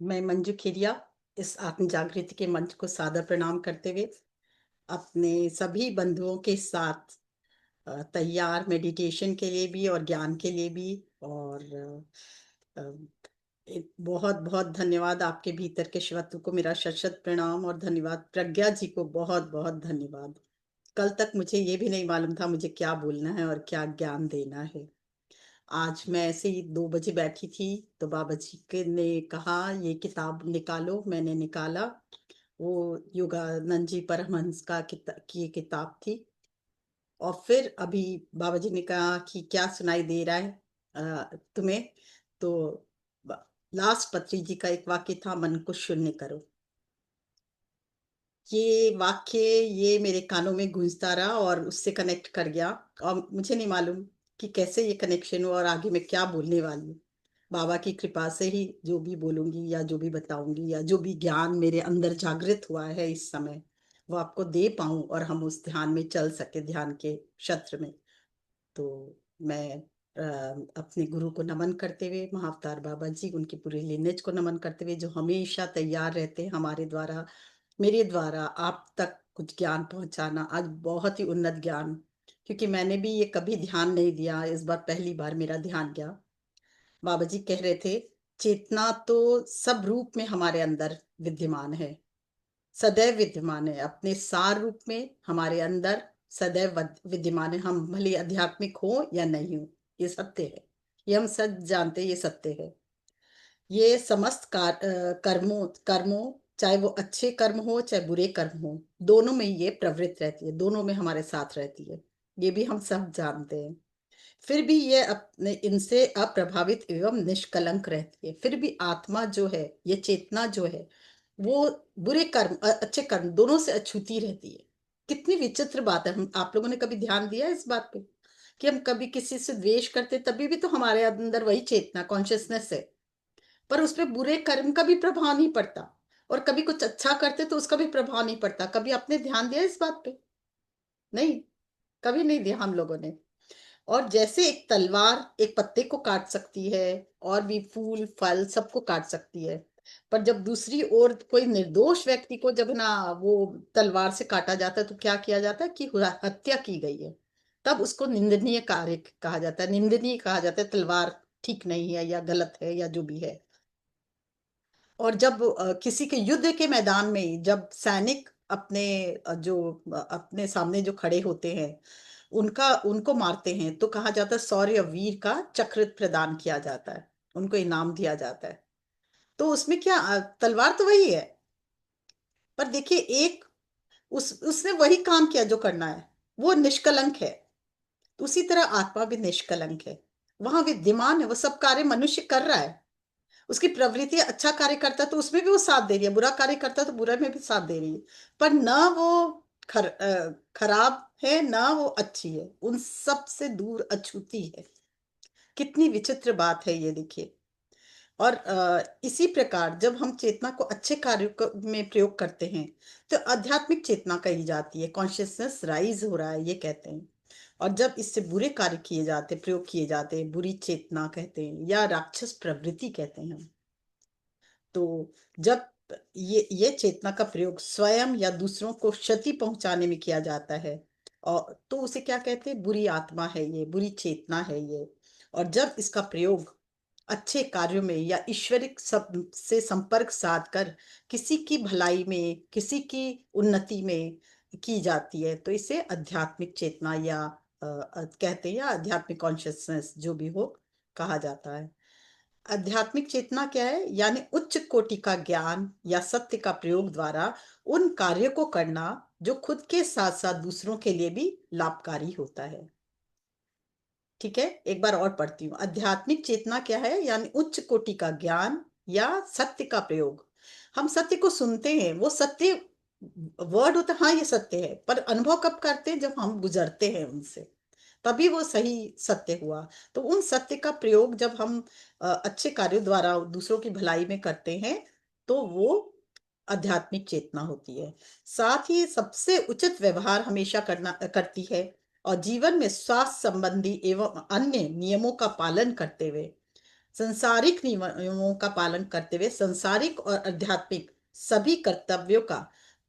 मैं मंजू खेरिया इस आत्म जागृति के मंच को सादर प्रणाम करते हुए अपने सभी बंधुओं के साथ तैयार मेडिटेशन के लिए भी और ज्ञान के लिए भी। और बहुत बहुत धन्यवाद आपके भीतर के शिवत्व को, मेरा शत शत प्रणाम और धन्यवाद। प्रज्ञा जी को बहुत बहुत धन्यवाद। कल तक मुझे ये भी नहीं मालूम था मुझे क्या बोलना है और क्या ज्ञान देना है। आज मैं ऐसे ही 2 बजे बैठी थी तो बाबा जी के ने कहा ये किताब निकालो, मैंने निकाला। वो योगानंद जी परमहंस की किताब थी। और फिर अभी बाबा जी ने कहा कि क्या सुनाई दे रहा है तुम्हें। तो लास्ट पत्री जी का एक वाक्य था, मन को शून्य करो। ये वाक्य ये मेरे कानों में गूंजता रहा और उससे कनेक्ट कर गया। और मुझे नहीं मालूम कि कैसे ये कनेक्शन हुआ और आगे मैं क्या बोलने वाली हूँ। बाबा की कृपा से ही जो भी बोलूंगी या जो भी बताऊंगी या जो भी ज्ञान मेरे अंदर जागृत हुआ है इस समय, वो आपको दे पाऊं और हम उस ध्यान में चल सके, ध्यान के क्षेत्र में। तो मैं अपने गुरु को नमन करते हुए, महाअवतार बाबा जी, उनकी पूरी लिनेज को नमन करते हुए, जो हमेशा तैयार रहते हैं हमारे द्वारा, मेरे द्वारा आप तक कुछ ज्ञान पहुंचाना। आज बहुत ही उन्नत ज्ञान, क्योंकि मैंने भी ये कभी ध्यान नहीं दिया, इस बार पहली बार मेरा ध्यान गया। बाबा जी कह रहे थे चेतना तो सब रूप में हमारे अंदर विद्यमान है, सदैव विद्यमान है, अपने सार रूप में हमारे अंदर सदैव विद्यमान है। हम भले आध्यात्मिक हो या नहीं हो, ये सत्य है, ये हम सच जानते हैं, ये सत्य है। ये समस्त कर्मों कर्मों, चाहे वो अच्छे कर्म हो चाहे बुरे कर्म हो, दोनों में ये प्रवृत्त रहती है, दोनों में हमारे साथ रहती है। ये भी हम सब जानते हैं। फिर भी ये अपने इनसे अप्रभावित एवं निष्कलंक रहती है। फिर भी आत्मा जो है, ये चेतना जो है, वो बुरे कर्म अच्छे कर्म दोनों से अछूती रहती है। कितनी विचित्र बात है। हम आप लोगों ने कभी ध्यान दिया है इस बात पे कि हम कभी किसी से द्वेष करते तभी भी तो हमारे अंदर वही चेतना, कॉन्शियसनेस है, पर उस पे बुरे कर्म का भी प्रभाव नहीं पड़ता। और कभी कुछ अच्छा करते तो उसका भी प्रभाव नहीं पड़ता। कभी आपने ध्यान दिया इस बात पे? नहीं, कभी नहीं दिया हम लोगों ने। और जैसे एक तलवार एक पत्ते को काट सकती है और भी फूल फल सबको काट सकती है, पर जब दूसरी ओर कोई निर्दोष व्यक्ति को जब ना वो तलवार से काटा जाता है तो क्या किया जाता है कि हत्या की गई है, तब उसको निंदनीय कार्य कहा जाता है, निंदनीय कहा जाता है। तलवार ठीक नहीं है या गलत है या जो भी है। और जब किसी के युद्ध के मैदान में जब सैनिक अपने अपने सामने जो खड़े होते हैं उनका उनको मारते हैं तो कहा जाता है शौर्य वीर का चक्र प्रदान किया जाता है, उनको इनाम दिया जाता है। तो उसमें क्या तलवार तो वही है, पर देखिए एक उसने वही काम किया जो करना है, वो निष्कलंक है। उसी तरह आत्मा भी निष्कलंक है, वहां विद्यमान है, वो सब कार्य मनुष्य कर रहा है। उसकी प्रवृत्ति अच्छा कार्य करता है तो उसमें भी वो साथ दे रही है, बुरा कार्य करता है तो बुरा में भी साथ दे रही है। पर ना वो खराब है ना वो अच्छी है, उन सब से दूर अछूती है। कितनी विचित्र बात है ये, देखिए। और इसी प्रकार जब हम चेतना को अच्छे कार्यों में प्रयोग करते हैं तो आध्यात्मिक चेतना कही जाती है, कॉन्शियसनेस राइज हो रहा है ये कहते हैं। और जब इससे बुरे कार्य किए जाते, प्रयोग किए जाते हैं, बुरी चेतना कहते हैं या राक्षस प्रवृत्ति कहते हैं हम। तो जब ये चेतना का प्रयोग स्वयं या दूसरों को क्षति पहुंचाने में किया जाता है, और तो उसे क्या कहते हैं, बुरी आत्मा है ये, बुरी चेतना है ये। और जब इसका प्रयोग अच्छे कार्यों में या ईश्वरिक सब से संपर्क साध कर किसी की भलाई में, किसी की उन्नति में की जाती है तो इसे आध्यात्मिक चेतना या कहते हैं, या आध्यात्मिक कॉन्शियसनेस जो भी हो कहा जाता है। आध्यात्मिक चेतना क्या है, यानी उच्च कोटि का ज्ञान या सत्य का प्रयोग द्वारा उन कार्यों को करना जो खुद के साथ साथ दूसरों के लिए भी लाभकारी होता है। ठीक है, एक बार और पढ़ती हूँ। आध्यात्मिक चेतना क्या है, यानी उच्च कोटि का ज्ञान या सत्य का प्रयोग। हम सत्य को सुनते हैं, वो सत्य वर्ड होता है, हाँ ये सत्य है, पर अनुभव कब करते हैं, जब हम गुजरते हैं उनसे, तभी वो सही सत्य हुआ। तो उन सत्य का प्रयोग जब हम अच्छे कार्यों द्वारा दूसरों की भलाई में करते हैं तो वो आध्यात्मिक चेतना होती है। साथ ही सबसे उचित व्यवहार हमेशा करना करती है, और जीवन में स्वास्थ्य संबंधी एवं अन्य नियमों का पालन करते हुए संसारिक नियमों का पालन करते हुए सांसारिक और आध्यात्मिक सभी कर्तव्यों का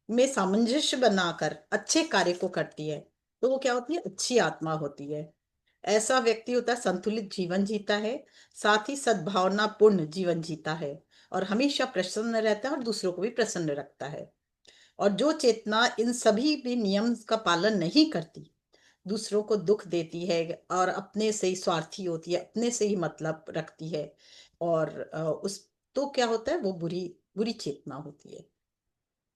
में सामंजस्य बनाकर अच्छे कार्य को करती है, तो वो क्या होती है? अच्छी आत्मा होती है। ऐसा व्यक्ति होता है संतुलित जीवन जीता है, साथ ही सद्भावना पूर्ण जीवन जीता है, और हमेशा प्रसन्न रहता है और दूसरों को भी प्रसन्न रखता है। और जो चेतना इन सभी भी नियम का पालन नहीं करती, दूसरों को दुख देती है और अपने से ही स्वार्थी होती है, अपने से ही मतलब रखती है, और उस तो क्या होता है? वो बुरी बुरी चेतना होती है।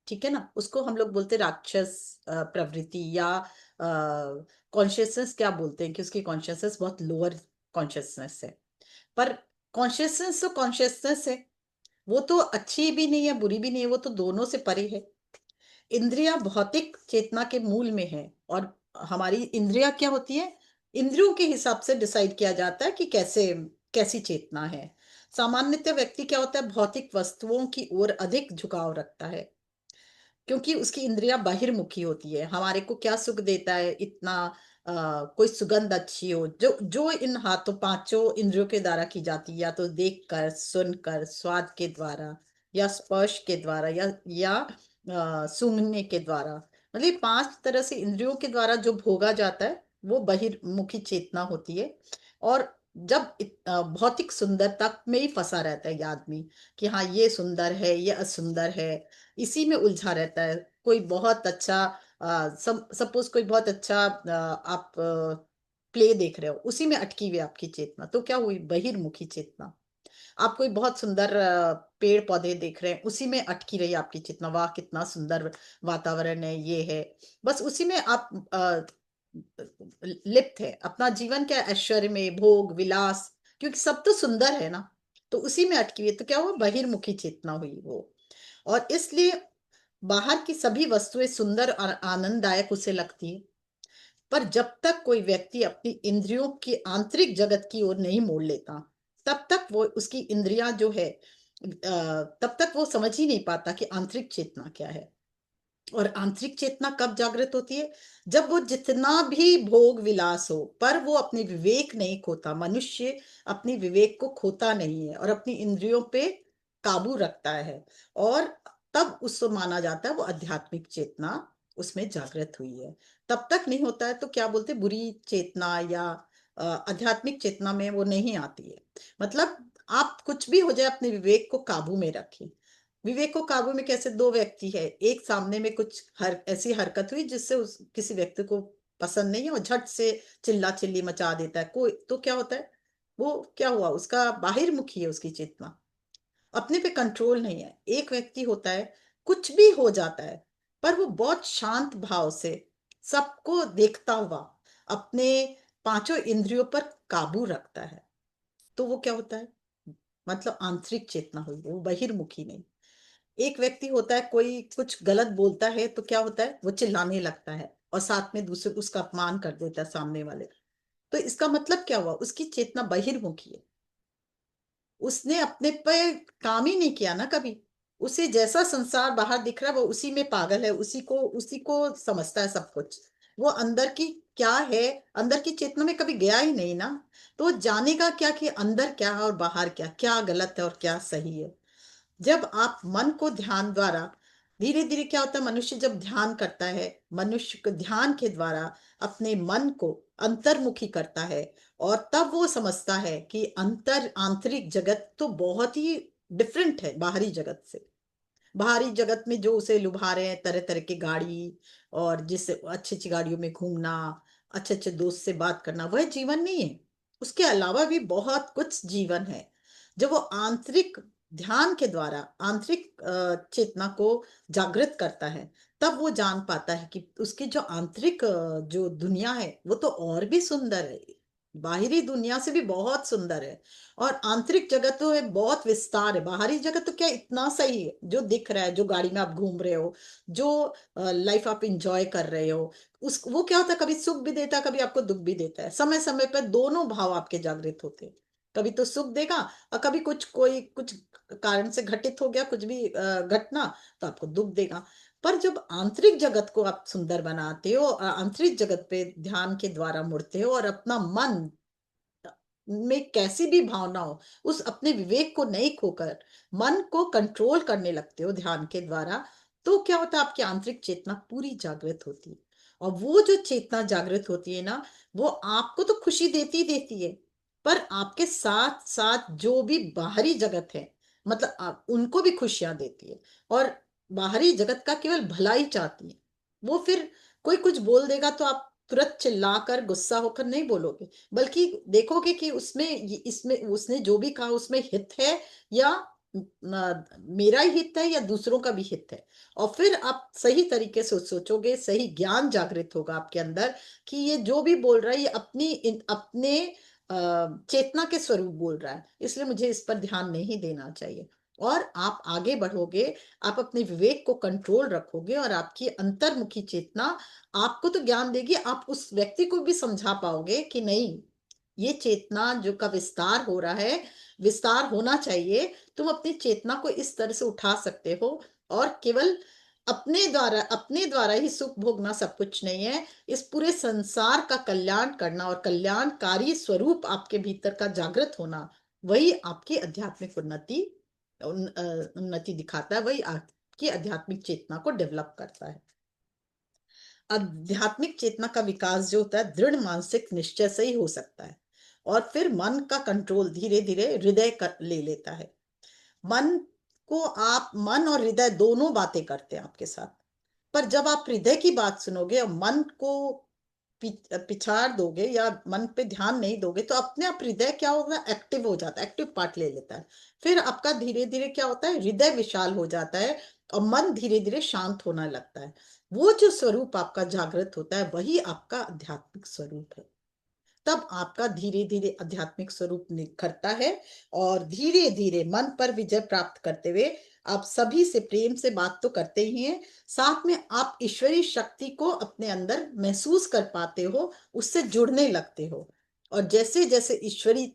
ठीक है ना? उसको हम लोग बोलते हैं राक्षस प्रवृत्ति, या कॉन्शियसनेस क्या बोलते हैं कि उसकी कॉन्शियसनेस बहुत लोअर कॉन्शियसनेस है। पर कॉन्शियसनेस तो कॉन्शियसनेस है, वो तो अच्छी भी नहीं है बुरी भी नहीं है, वो तो दोनों से परे है। इंद्रियां भौतिक चेतना के मूल में है, और हमारी इंद्रियां क्या होती है? इंद्रियों के हिसाब से डिसाइड किया जाता है कि कैसे कैसी चेतना है। सामान्यतः व्यक्ति क्या होता है? भौतिक वस्तुओं की ओर अधिक झुकाव रखता है, क्योंकि उसकी इंद्रियां बहिर्मुखी होती है। हमारे को क्या सुख देता है? इतना कोई सुगंध अच्छी हो, जो जो इन हाथों पांचों इंद्रियों के द्वारा की जाती है, या तो देखकर, सुनकर, स्वाद के द्वारा, या स्पर्श के द्वारा, या सूंघने के द्वारा। मतलब ये पांच तरह से इंद्रियों के द्वारा जो भोगा जाता है, वो बहिर्मुखी चेतना होती है। और जब भौतिक सुंदरता में ही फंसा रहता है ये आदमी, कि हाँ ये सुंदर है, ये असुंदर है, इसी में उलझा रहता है। कोई बहुत अच्छा सपोज कोई बहुत अच्छा आप प्ले देख रहे हो, उसी में अटकी हुई है आपकी चेतना, तो क्या हुई? बहिर्मुखी चेतना। आप कोई बहुत सुंदर पेड़ पौधे देख रहे हैं, उसी में अटकी रही आपकी चेतना, वाह कितना सुंदर वातावरण है, ये है। बस उसी में आप लिप्त है। अपना जीवन क्या है? ऐश्वर्य में, भोग विलास, क्योंकि सब तो सुंदर है ना, तो उसी में अटकी हुई है। तो क्या हुआ? बहिर्मुखी चेतना हुई वो। और इसलिए बाहर की सभी वस्तुएं सुंदर और आनंददायक उसे लगती है, पर जब तक कोई व्यक्ति अपनी इंद्रियों की आंतरिक जगत की ओर नहीं मोड़ लेता, तब तक वो उसकी इंद्रियां जो है तब तक वो समझ ही नहीं पाता कि आंतरिक चेतना क्या है। और आंतरिक चेतना कब जागृत होती है? जब वो जितना भी भोग विलास हो, पर वो अपनी विवेक नहीं खोता। मनुष्य अपनी विवेक को खोता नहीं है और अपनी इंद्रियों पे काबू रखता है, और तब उसको माना जाता है वो आध्यात्मिक चेतना उसमें जागृत हुई है। तब तक नहीं होता है तो क्या बोलते हैं? बुरी चेतना, या आध्यात्मिक चेतना में वो नहीं आती है। मतलब आप कुछ भी हो जाए, अपने विवेक को काबू में रखें। विवेक को काबू में कैसे? दो व्यक्ति है, एक सामने में कुछ ऐसी हरकत हुई जिससे उस किसी व्यक्ति को पसंद नहीं है, और झट से चिल्ला चिल्ली मचा देता है कोई, तो क्या होता है? वो क्या हुआ? उसका बाहिर्मुखी है उसकी चेतना, अपने पे कंट्रोल नहीं है। एक व्यक्ति होता है, कुछ भी हो जाता है, पर वो बहुत शांत भाव से सबको देखता हुआ अपने पांचों इंद्रियों पर काबू रखता है, तो वो क्या होता है? मतलब आंतरिक चेतना हुई, वो बहिर्मुखी नहीं। एक व्यक्ति होता है, कोई कुछ गलत बोलता है तो क्या होता है? वो चिल्लाने लगता है, और साथ में दूसरे उसका अपमान कर देता है सामने वाले का। तो इसका मतलब क्या हुआ? उसकी चेतना बहिर्मुखी है। उसने अपने पे काम ही नहीं किया ना कभी। उसे जैसा संसार बाहर दिख रहा है, वो उसी में पागल है, उसी को समझता है सब कुछ। वो अंदर की क्या है, अंदर की चेतना में कभी गया ही नहीं ना। तो वो जानेगा क्या कि अंदर क्या है और बाहर क्या, क्या गलत है और क्या सही है। जब आप मन को ध्यान द्वारा, धीरे धीरे क्या होता है? मनुष्य जब ध्यान करता है, मनुष्य को ध्यान के द्वारा अपने मन को अंतर्मुखी करता है, और तब वो समझता है कि आंतरिक जगत तो बहुत ही डिफरेंट है बाहरी जगत से। बाहरी जगत में जो उसे लुभा रहे हैं, तरह तरह की गाड़ी, और जिससे अच्छी अच्छी गाड़ियों में घूमना, अच्छे अच्छे दोस्त से बात करना, वह जीवन नहीं है। उसके अलावा भी बहुत कुछ जीवन है। जब वो आंतरिक ध्यान के द्वारा आंतरिक चेतना को जागृत करता है, तब वो जान पाता है कि उसकी जो आंतरिक जो दुनिया है, वो तो और भी सुंदर है, बाहरी दुनिया से भी बहुत सुंदर है। और आंतरिक जगत तो है बहुत विस्तार है, बाहरी जगत तो क्या इतना सही है जो दिख रहा है, जो गाड़ी में आप घूम रहे हो, जो लाइफ आप इंजॉय कर रहे हो। उस वो क्या होता है? कभी सुख भी देता है, कभी आपको दुख भी देता है। समय समय पर दोनों भाव आपके जागृत होते हैं। कभी तो सुख देगा, और कभी कुछ कारण से घटित हो गया कुछ भी घटना, तो आपको दुख देगा। पर जब आंतरिक जगत को आप सुंदर बनाते हो, आंतरिक जगत पे ध्यान के द्वारा मुड़ते हो, और अपना मन में कैसी भी भावना हो, उस अपने विवेक को नहीं खोकर मन को कंट्रोल करने लगते हो ध्यान के द्वारा, तो क्या होता है, आपकी आंतरिक चेतना पूरी जागृत होती है। और वो जो चेतना जागृत होती है ना, वो आपको तो खुशी देती देती है, पर आपके साथ साथ जो भी बाहरी जगत है, मतलब उनको भी खुशियां देती है। और बाहरी जगत का केवल भला ही चाहती है। वो फिर कोई कुछ बोल देगा तो आप तुरंत चिल्लाकर गुस्सा होकर नहीं बोलोगे, बल्कि देखोगे कि इसमें उसने जो भी कहा उसमें हित है, या मेरा ही हित है या दूसरों का भी हित है। और फिर आप सही तरीके से सोचोगे, सही ज्ञान जागृत होगा आपके अंदर कि ये जो भी बोल रहा है ये अपने चेतना के स्वरूप बोल रहा है, इसलिए मुझे इस पर ध्यान नहीं देना चाहिए। और आप आगे बढ़ोगे, आप अपने विवेक को कंट्रोल रखोगे, और आपकी अंतर्मुखी चेतना आपको तो ज्ञान देगी, आप उस व्यक्ति को भी समझा पाओगे कि नहीं, ये चेतना जो का विस्तार हो रहा है, विस्तार होना चाहिए। तुम अपनी चेतना को इस तरह से उठा सकते हो, और केवल अपने द्वारा ही सुख भोगना सब कुछ नहीं है। इस पूरे संसार का कल्याण करना और कल्याणकारी स्वरूप आपके भीतर का जागृत होना, वही आपकी आध्यात्मिक उन्नति दिखाता है, वही आपकी आध्यात्मिक चेतना को डेवलप करता है। आध्यात्मिक चेतना का विकास जो होता है दृढ़ मानसिक निश्चय से ही हो सकता है। और फिर मन का कंट्रोल धीरे धीरे हृदय कर ले लेता है। मन मन और हृदय दोनों बातें करते हैं आपके साथ। पर जब आप हृदय की बात सुनोगे और मन को पिछाड़ दोगे या मन पे ध्यान नहीं दोगे, तो अपने आप हृदय क्या होगा, एक्टिव हो जाता है, एक्टिव पार्ट ले लेता है। फिर आपका धीरे धीरे क्या होता है, हृदय विशाल हो जाता है, और मन धीरे धीरे शांत होने लगता है। वो जो स्वरूप आपका जागृत होता है वही आपका आध्यात्मिक स्वरूप है। तब आपका धीरे धीरे आध्यात्मिक स्वरूप निखरता है, और धीरे धीरे मन पर विजय प्राप्त करते हुए आप सभी से प्रेम से बात तो करते ही हैं, साथ में आप ईश्वरीय शक्ति को अपने अंदर महसूस कर पाते हो, उससे जुड़ने लगते हो। और जैसे जैसे ईश्वरी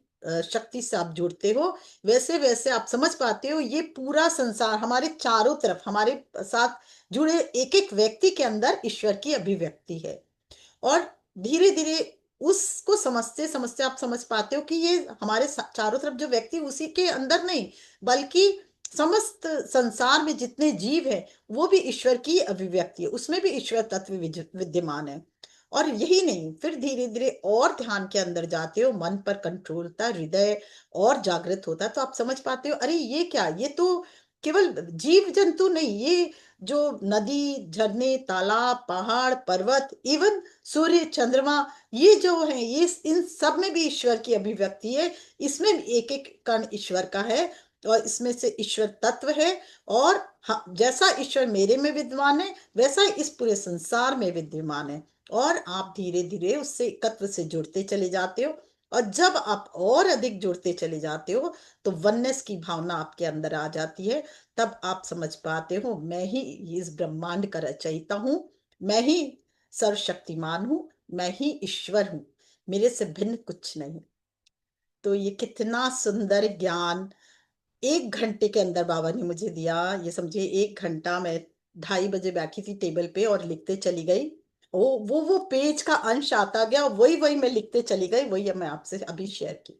शक्ति से आप जुड़ते हो, वैसे वैसे आप समझ पाते हो ये पूरा संसार हमारे चारों तरफ हमारे साथ जुड़े एक एक व्यक्ति के अंदर ईश्वर की अभिव्यक्ति है। और धीरे धीरे उसको समझते समझते आप समझ पाते हो कि ये हमारे चारों तरफ जो व्यक्ति उसी के अंदर नहीं, बल्कि समस्त संसार में जितने जीव है वो भी ईश्वर की अभिव्यक्ति है, उसमें भी ईश्वर तत्व विद्यमान है। और यही नहीं, फिर धीरे धीरे और ध्यान के अंदर जाते हो, मन पर कंट्रोल होता है, हृदय और जागृत होता है, तो आप समझ पाते हो अरे ये क्या, ये तो केवल जीव जंतु नहीं, ये जो नदी, झरने, तालाब, पहाड़, पर्वत, इवन सूर्य, चंद्रमा, ये जो है ये इन सब में भी ईश्वर की अभिव्यक्ति है। इसमें भी एक एक कण ईश्वर का है, और इसमें से ईश्वर तत्व है। और हाँ, जैसा ईश्वर मेरे में विद्यमान है वैसा ही इस पूरे संसार में विद्यमान है। और आप धीरे धीरे उससे तत्व से जुड़ते चले जाते हो, और जब आप और अधिक जुड़ते चले जाते हो तो वननेस की भावना आपके अंदर आ जाती है। तब आप समझ पाते हो मैं ही इस ब्रह्मांड का रचयिता हूँ, मैं ही सर्वशक्तिमान हूँ, मैं ही ईश्वर हूँ, मेरे से भिन्न कुछ नहीं। तो ये कितना सुंदर ज्ञान 1 घंटे के अंदर बाबा ने मुझे दिया। ये समझिए 1 घंटा मैं 2:30 बजे बैठी थी टेबल पे और लिखते चली गई। वो पेज का अंश आता गया और वही वही मैं लिखते चली गई, वही अब मैं आपसे अभी शेयर की।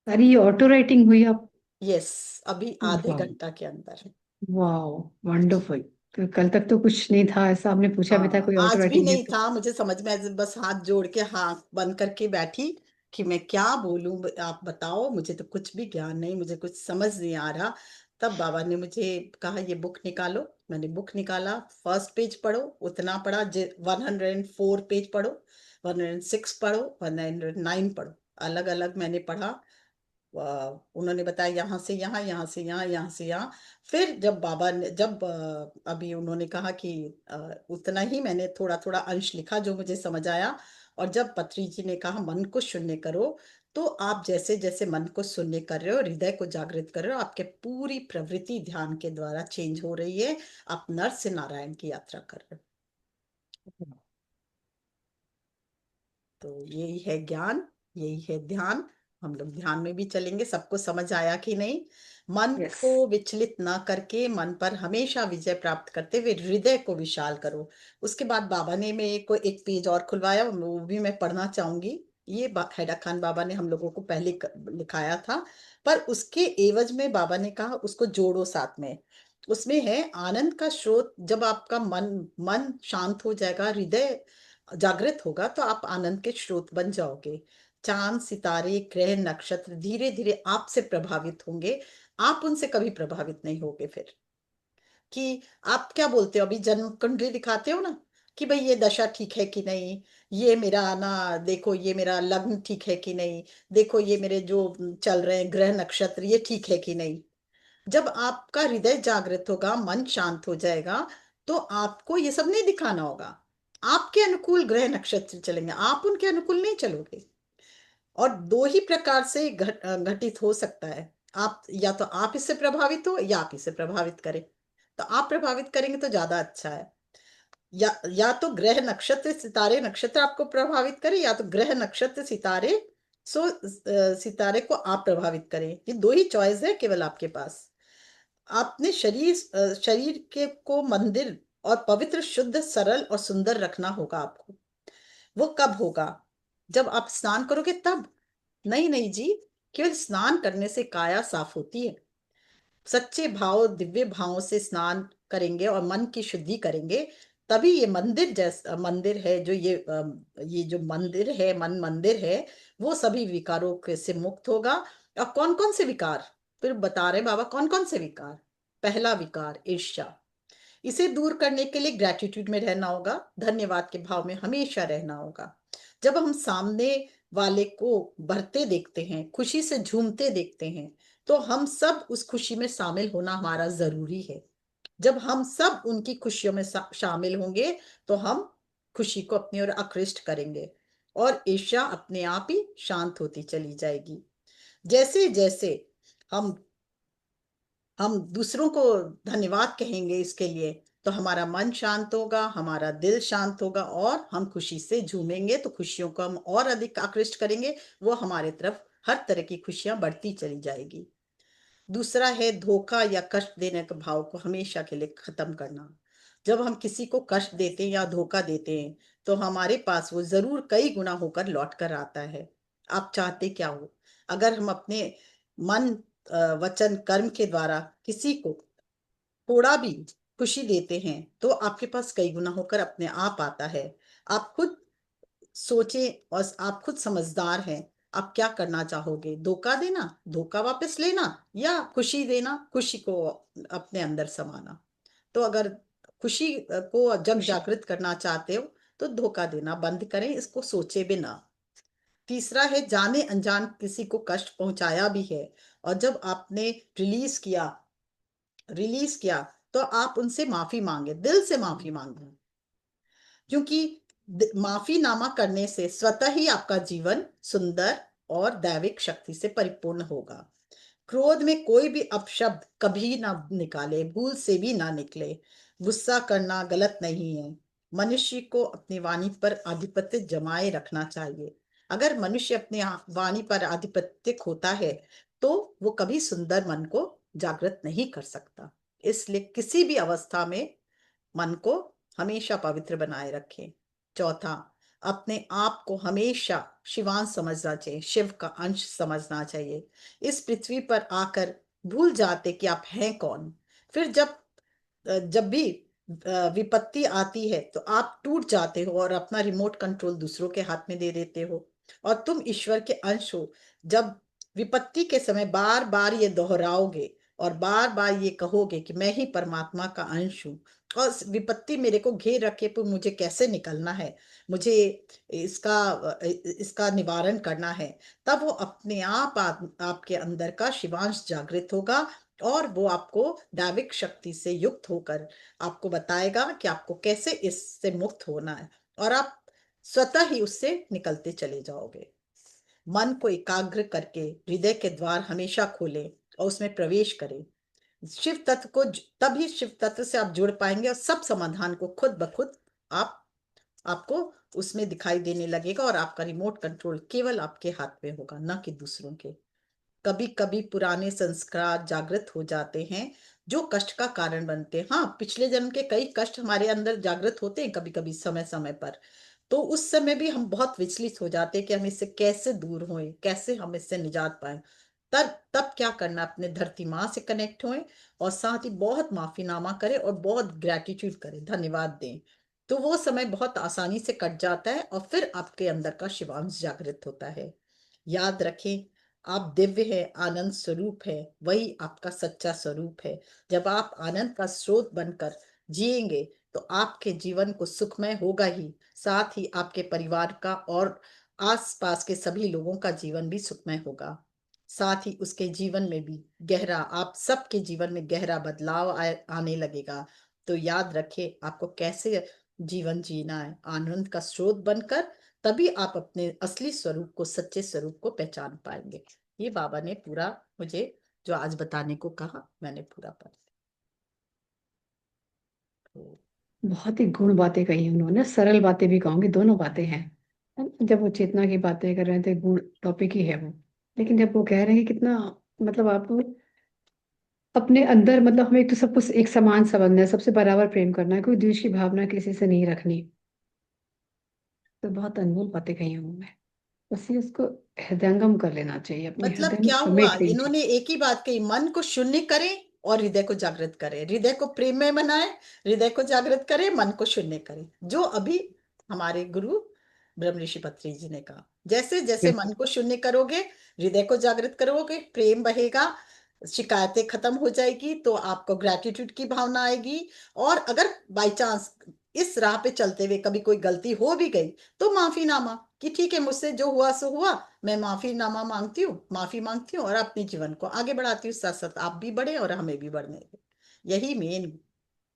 अरे ये ऑटो राइटिंग हुई आप? यस, अभी आधे वाह। घंटा के अंदर। वाह। वंडरफुल। तो कल तक तो कुछ नहीं था ऐसा, आपने पूछा भी था हाँ, कोई ऑटो आज भी राइटिंग है नहीं तो। था मुझे समझ में, बस हाथ जोड़ के हाँ बंद करके बैठी कि मैं क्या बोलूं, आप बताओ, मुझे तो कुछ भी ज्ञान नहीं, मुझे कुछ समझ नहीं आ रहा। तब बाबा ने मुझे कहा ये बुक निकालो, मैंने बुक निकाला, फर्स्ट पेज पढ़ो, उतना पढ़ा, 104 पेज पढ़ो, 106 पढ़ो, 109 पढ़ो, अलग अलग मैंने पढ़ा। उन्होंने बताया यहाँ से यहाँ, यहाँ से यहाँ, यहाँ से यहाँ। फिर जब बाबा ने जब अभी उन्होंने कहा कि उतना ही मैंने थोड़ा थोड़ा अंश लिखा जो मुझे समझ आया। और जब पत्री जी ने कहा मन को शून्य करो, तो आप जैसे जैसे मन को शून्य कर रहे हो, हृदय को जागृत कर रहे हो, आपके पूरी प्रवृत्ति ध्यान के द्वारा चेंज हो रही है, आप नर से नारायण की यात्रा कर रहे हो। तो यही है ज्ञान, यही है ध्यान। हम लोग ध्यान में भी चलेंगे, सबको समझ आया कि नहीं। मन यस। को विचलित ना करके मन पर हमेशा विजय प्राप्त करते हुए हृदय को विशाल करो। उसके बाद बाबा ने मेरे को एक पेज और खुलवाया, वो भी मैं पढ़ना चाहूंगी। ये हैदर खान बाबा ने हम लोगों को पहले लिखाया था। पर उसके एवज में बाबा ने कहा उसको जोड़ो साथ में। उसमें है आनंद का स्रोत। जब आपका मन मन शांत हो जाएगा, हृदय जागृत होगा, तो आप आनंद के स्रोत बन जाओगे। चांद सितारे ग्रह नक्षत्र धीरे धीरे आपसे प्रभावित होंगे। आप उनसे कभी प्रभावित नहीं होगे। फिर कि आप क्या बोलते हो, अभी जन्म कुंडली दिखाते हो ना, कि भाई ये दशा ठीक है कि नहीं, ये मेरा ना, देखो ये मेरा लग्न ठीक है कि नहीं, देखो ये मेरे जो चल रहे हैं ग्रह नक्षत्र ये ठीक है कि नहीं। जब आपका हृदय जागृत होगा, मन शांत हो जाएगा, तो आपको ये सब नहीं दिखाना होगा। आपके अनुकूल ग्रह नक्षत्र चलेंगे, आप उनके अनुकूल नहीं चलोगे। और दो ही प्रकार से घटित हो सकता है। आप या तो आप इससे प्रभावित हो या आप इससे प्रभावित करें। तो आप प्रभावित करेंगे तो ज्यादा अच्छा है। या तो ग्रह नक्षत्र सितारे नक्षत्र आपको प्रभावित करे, या तो ग्रह नक्षत्र सितारे सितारे को आप प्रभावित करें। ये दो ही चॉइस है केवल आपके पास। आपने शरीर के को मंदिर और पवित्र शुद्ध सरल और सुंदर रखना होगा आपको। वो कब होगा? जब आप स्नान करोगे तब। नहीं नहीं जी, केवल स्नान करने से काया साफ होती है। सच्चे भाव दिव्य भावों से स्नान करेंगे और मन की शुद्धि करेंगे, तभी ये मंदिर जैसा मंदिर है जो ये जो मंदिर है, मन मंदिर है, वो सभी विकारों के से मुक्त होगा। और कौन कौन से विकार? फिर बता रहे बाबा कौन कौन से विकार। पहला विकार ईर्ष्या। इसे दूर करने के लिए ग्रेटिट्यूड में रहना होगा, धन्यवाद के भाव में हमेशा रहना होगा। जब हम सामने वाले को बढ़ते देखते हैं, खुशी से झूमते देखते हैं, तो हम सब उस खुशी में शामिल होना हमारा जरूरी है। जब हम सब उनकी खुशियों में शामिल होंगे, तो हम खुशी को अपनी ओर आकृष्ट करेंगे और ईर्ष्या अपने आप ही शांत होती चली जाएगी। जैसे जैसे हम हम दूसरों को धन्यवाद कहेंगे इसके लिए, तो हमारा मन शांत होगा, हमारा दिल शांत होगा, और हम खुशी से झूमेंगे तो खुशियों को हम और अधिक आकृष्ट करेंगे। वो हमारे तरफ हर तरह की खुशियां बढ़ती चली जाएगी। दूसरा है धोखा या कष्ट देने के भाव को हमेशा के लिए खत्म करना। जब हम किसी को कष्ट देते हैं या धोखा देते हैं, तो हमारे पास वो जरूर कई गुना होकर लौट कर आता है। आप चाहते क्या हो? अगर हम अपने मन वचन कर्म के द्वारा किसी को थोड़ा भी खुशी देते हैं, तो आपके पास कई गुना होकर अपने आप आता है। आप खुद सोचें और आप खुद समझदार हैं। आप क्या करना चाहोगे? धोखा देना, धोखा वापस लेना, या खुशी देना, खुशी को अपने अंदर समाना? तो अगर खुशी को जग खुशी। जागृत करना चाहते हो, तो धोखा देना बंद करें, इसको सोचे बिना। तीसरा है जाने अनजान किसी को कष्ट पहुंचाया भी है, और जब आपने रिलीज किया, तो आप उनसे माफी मांगे, दिल से माफी मांगे। क्योंकि माफीनामा करने से स्वतः ही आपका जीवन सुंदर और दैविक शक्ति से परिपूर्ण होगा। क्रोध में कोई भी अपशब्द कभी ना निकाले, भूल से भी ना निकले। गुस्सा करना गलत नहीं है। मनुष्य को अपनी वाणी पर आधिपत्य जमाए रखना चाहिए। अगर मनुष्य अपनी वाणी पर आधिपत्य खोता है, तो वो कभी सुंदर मन को जागृत नहीं कर सकता। इसलिए किसी भी अवस्था में मन को हमेशा पवित्र बनाए रखें। चौथा, अपने आप को हमेशा शिवांश समझना चाहिए, शिव का अंश समझना चाहिए। इस पृथ्वी पर आकर भूल जाते कि आप हैं कौन। फिर जब भी विपत्ति आती है, तो आप टूट जाते हो और अपना रिमोट कंट्रोल दूसरों के हाथ में दे देते हो, और तुम ईश्वर के अंश हो। जब विपत्ति के समय बार बार ये दोहराओगे और बार बार ये कहोगे कि मैं ही परमात्मा का अंश हूँ, और विपत्ति मेरे को घेर रखे तो मुझे कैसे निकलना है, मुझे इसका इसका निवारण करना है, तब वो अपने आपके अंदर का शिवांश जागृत होगा, और वो आपको दैविक शक्ति से युक्त होकर आपको बताएगा कि आपको कैसे इससे मुक्त होना है, और आप स्वतः ही उससे निकलते चले जाओगे। मन को एकाग्र करके हृदय के द्वार हमेशा खोलें और उसमें प्रवेश करें। शिव तत्व को तभी शिव तत्व से आप जुड़ पाएंगे, और सब समाधान को खुद ब खुद आप आपको उसमें दिखाई देने लगेगा, और आपका रिमोट कंट्रोल केवल आपके हाथ में होगा, ना कि दूसरों के। कभी कभी पुराने संस्कार जागृत हो जाते हैं, जो कष्ट का कारण बनते हैं। हाँ, पिछले जन्म के कई कष्ट हमारे अंदर जागृत होते हैं कभी कभी समय समय पर। तो उस समय भी हम बहुत विचलित हो जाते हैं कि हम इससे कैसे दूर हों, कैसे हम इससे निजात पाए। तब तब क्या करना, अपने धरती माँ से कनेक्ट होएं, और साथ ही बहुत माफीनामा करें और बहुत ग्रेटिट्यूड करें, धन्यवाद दें। तो वो समय बहुत आसानी से कट जाता है और फिर आपके अंदर का शिवांश जागृत होता है। याद रखें, आप दिव्य है, आनंद स्वरूप है, वही आपका सच्चा स्वरूप है। जब आप आनंद का स्रोत बनकर जिएंगे तो आपके जीवन को सुखमय होगा ही, साथ ही आपके परिवार का और आसपास के सभी लोगों का जीवन भी सुखमय होगा। साथ ही उसके जीवन में भी गहरा, आप सबके जीवन में गहरा बदलाव आने लगेगा। तो याद रखें, आपको कैसे जीवन जीना है, आनंद का स्रोत बनकर। तभी आप अपने असली स्वरूप को, सच्चे स्वरूप को पहचान पाएंगे। ये बाबा ने पूरा मुझे जो आज बताने को कहा, मैंने पूरा पढ़ लिया। बहुत ही गुण बातें कही उन्होंने, सरल बातें भी कहूंगी, दोनों बातें हैं। जब वो चेतना की बातें कर रहे थे, गुण टॉपिक ही है वो। लेकिन जब वो कह रहे हैं कि कितना, मतलब आप अपने अंदर, मतलब हमें तो सब कुछ एक समान समझना है, सबसे बराबर प्रेम करना है, कोई द्वेष की भावना किसी से नहीं रखनी। तो बहुत अनमोल बातें कही उन्होंने। बस ये उसको हृदयंगम कर लेना चाहिए, अपने मतलब हृदय में क्या हुआ, समेट लेनी चाहिए। इन्होंने एक ही बात कही, मन को शून्य करें और हृदय को जागृत करें, हृदय को प्रेम में बनाए, हृदय को जागृत करें, मन को शून्य करें। जो अभी हमारे गुरु ब्रह्म ऋषि पत्री जी ने कहा, जैसे जैसे बिल्कुल। मन को शून्य करोगे, हृदय को जागृत करोगे, प्रेम बहेगा, शिकायतें खत्म हो जाएगी, तो आपको ग्रेटिट्यूड की भावना आएगी। और अगर बाई चांस इस राह पे चलते हुए कभी कोई गलती हो भी गई, तो माफीनामा, कि ठीक है, मुझसे जो हुआ सो हुआ, मैं माफीनामा मांगती हूँ, माफी मांगती हूँ और अपने जीवन को आगे बढ़ाती हूँ। साथ साथ आप भी बढ़े और हमें भी बढ़ने दे। यही मेन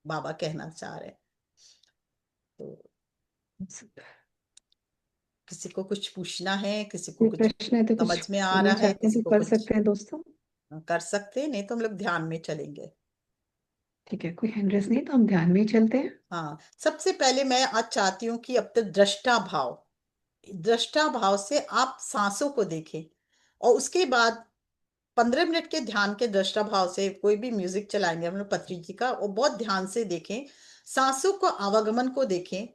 बाबा कहना चाह रहे हैं। तो किसी को कुछ पूछना है, किसी को कोई कुछ प्रश्न है तो कुछ समझ में आ करना रहा है, चाहते हैं किसी तो को कर कुछ सकते हैं दोस्तों। कर सकते हैं, नहीं तो हम लोग ध्यान में चलेंगे। ठीक है, कोई हैंड रेस नहीं तो हम ध्यान में ही चलते हैं। हाँ, सबसे पहले मैं आज चाहती हूँ कि अब तक दृष्टा भाव, दृष्टा भाव से आप सांसों को देखें, और उसके बाद 15 मिनट के ध्यान के दृष्टा भाव से कोई भी म्यूजिक चलाएंगे हम लोग पत्री जी का, और बहुत ध्यान से देखें, सांसों को, आवागमन को देखें।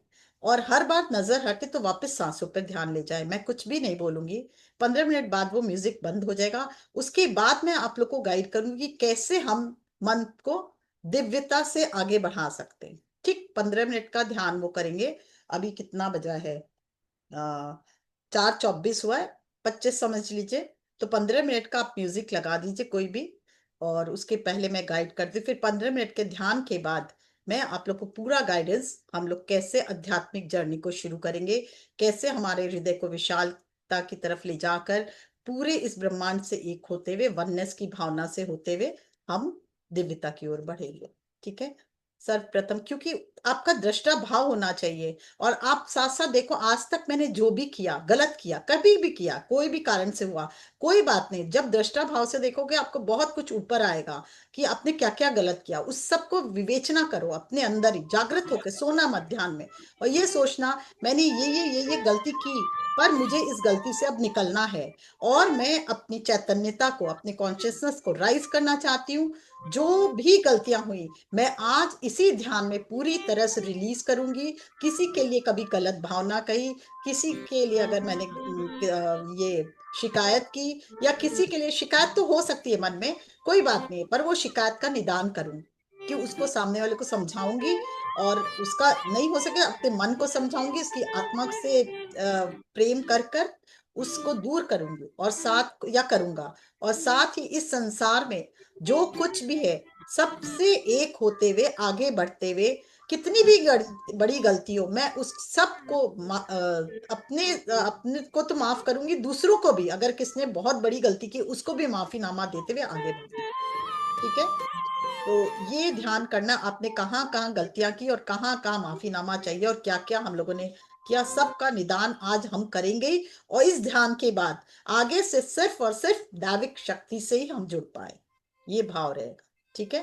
और हर बार नजर हटे तो वापस सांसों पर ध्यान ले जाए, मैं कुछ भी नहीं बोलूंगी। 15 मिनट बाद वो म्यूजिक बंद हो जाएगा। उसके बाद मैं आप लोग को गाइड करूंगी कि कैसे हम मन को दिव्यता से आगे बढ़ा सकते हैं। ठीक, 15 मिनट का ध्यान वो करेंगे। अभी कितना बजा है, 4:24 हुआ है, 25 समझ लीजिए। तो 15 मिनट का आप म्यूजिक लगा दीजिए कोई भी, और उसके पहले मैं गाइड कर दी, फिर 15 मिनट के ध्यान के बाद मैं आप लोग को पूरा गाइडेंस, हम लोग कैसे आध्यात्मिक जर्नी को शुरू करेंगे, कैसे हमारे हृदय को विशालता की तरफ ले जाकर पूरे इस ब्रह्मांड से एक होते हुए, वननेस की भावना से होते हुए हम दिव्यता की ओर बढ़ेंगे। ठीक है। सर्वप्रथम, क्योंकि आपका दृष्टा भाव होना चाहिए। और आप साथ साथ देखो, आज तक मैंने जो भी किया, गलत किया, कभी भी किया, कोई भी कारण से हुआ, कोई बात नहीं, जब दृष्टा भाव से देखोगे आपको बहुत कुछ ऊपर आएगा कि आपने क्या क्या गलत किया। उस सबको विवेचना करो अपने अंदर ही, जागृत होकर, सोना मत ध्यान में। और ये सोचना, मैंने ये गलती की, पर मुझे इस गलती से अब निकलना है, और मैं अपनी चैतन्यता को, अपने कॉन्शियसनेस को राइज करना चाहती हूँ। जो भी गलतियां हुई, मैं आज इसी ध्यान में पूरी तरह से रिलीज करूंगी। किसी के लिए कभी गलत भावना कही, किसी के लिए अगर मैंने ये शिकायत की, या किसी के लिए शिकायत तो हो सकती है मन में, कोई बात नहीं, पर वो शिकायत का निदान करूं, कि उसको सामने वाले को समझाऊंगी। और उसका नहीं हो सके, अपने मन को समझाऊंगी, उसकी आत्मा से प्रेम कर कर उसको दूर करूंगी, और साथ या करूंगा। और साथ ही इस संसार में जो कुछ भी है, सबसे एक होते हुए, आगे बढ़ते हुए, कितनी भी बड़ी गलती हो, मैं उस सब को अपने को तो माफ करूंगी, दूसरों को भी, अगर किसने बहुत बड़ी गलती की उसको भी माफीनामा देते हुए आगे बढ़ूंगी। ठीक है। तो ये ध्यान करना, आपने कहाँ कहाँ गलतियां की और कहाँ कहाँ माफीनामा चाहिए, और क्या क्या हम लोगों ने किया, सबका निदान आज हम करेंगे ही। और इस ध्यान के बाद आगे से सिर्फ और सिर्फ दैविक शक्ति से ही हम जुड़ पाए, ये भाव रहेगा। ठीक है।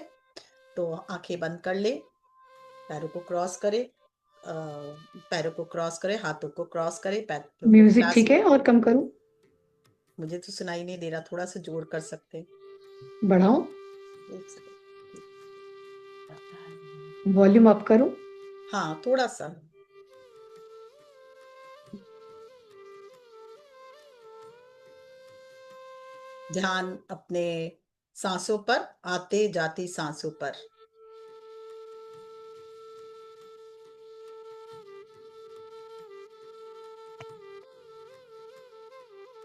तो आंखें बंद कर ले, पैरों को क्रॉस करे, पैरों को क्रॉस करे, हाथों को क्रॉस करे, पैरों को म्यूजिक क्लास। ठीक है और कम करूं? मुझे तो सुनाई नहीं दे रहा, थोड़ा सा जोर कर सकते हैं। बढ़ाऊं? एक सेकंड। वॉल्यूम अप करूं? हाँ, थोड़ा सा। ध्यान अपने सांसों पर, आते जाती सांसों पर।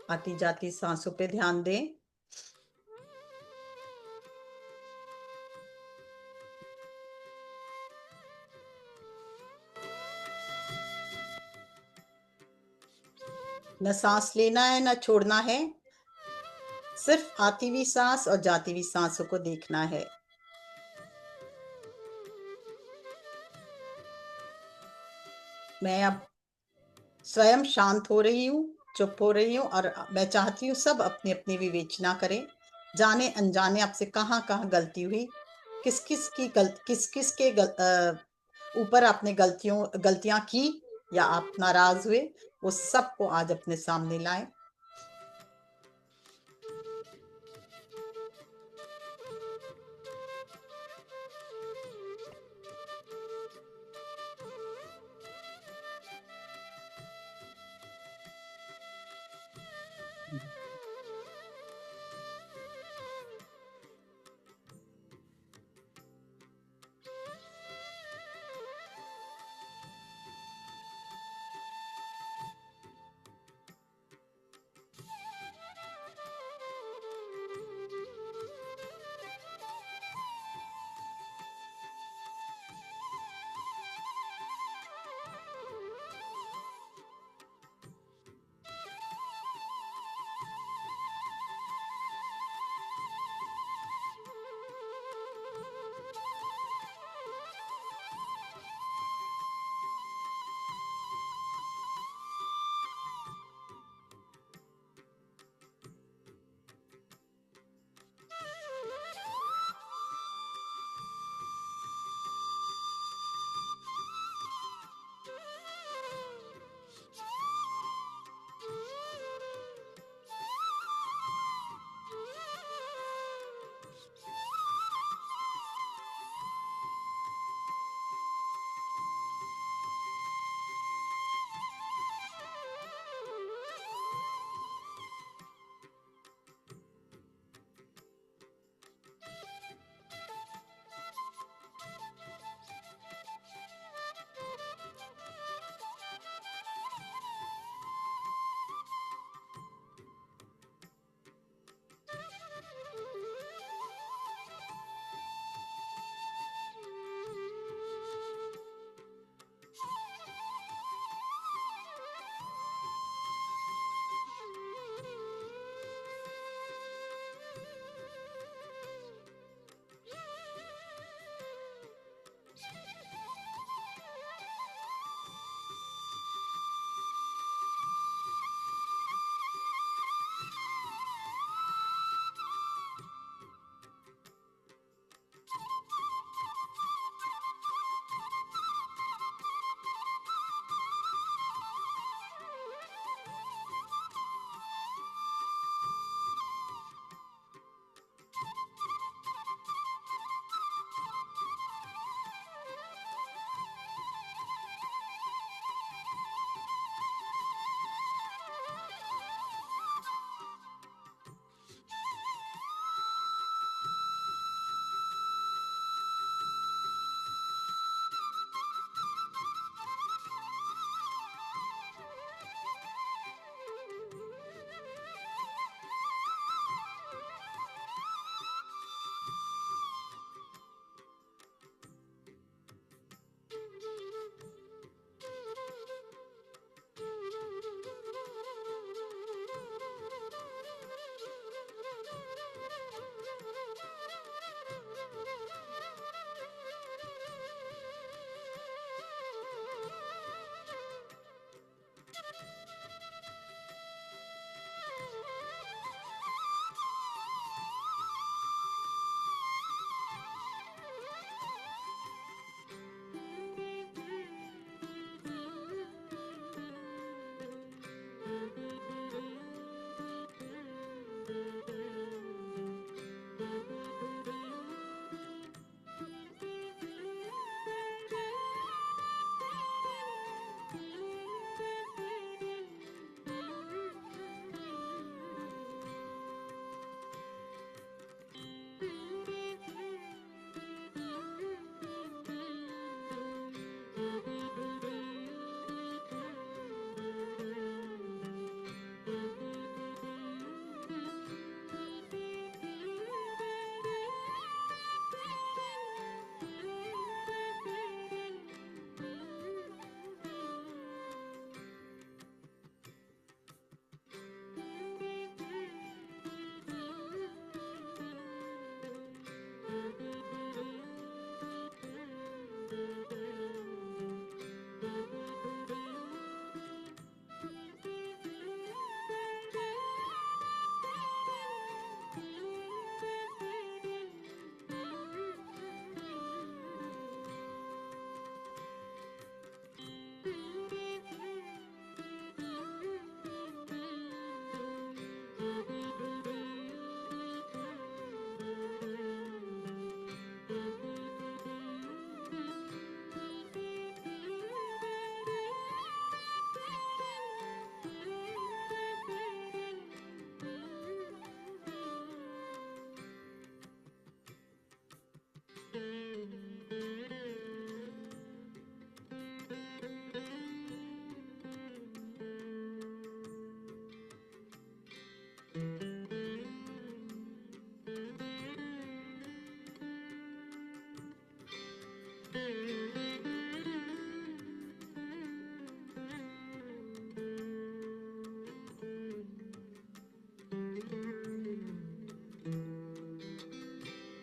आती जाती सांसों पे ध्यान दें। न सांस लेना है न छोड़ना है, सिर्फ आती हुई सांस और जाती हुई सांसों को देखना है। मैं अब स्वयं शांत हो रही हूँ, चुप हो रही हूँ, और मैं चाहती हूँ सब अपनी अपनी विवेचना करें, जाने अनजाने आपसे कहाँ कहाँ गलती हुई, किस किस के ऊपर आपने गलतियां की या आप नाराज हुए, वो सबको आज अपने सामने लाएं।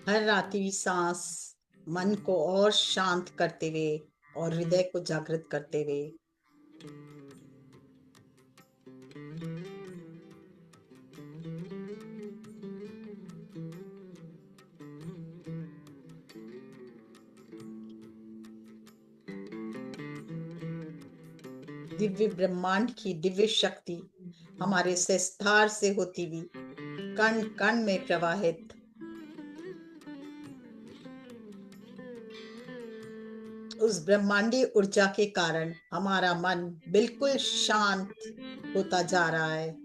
हर आती सांस मन को और शांत करते हुए और हृदय को जागृत करते हुए। दिव्य ब्रह्मांड की दिव्य शक्ति हमारे सहस्त्रार से होती हुई कण कण में प्रवाहित उस ब्रह्मांडीय ऊर्जा के कारण हमारा मन बिल्कुल शांत होता जा रहा है।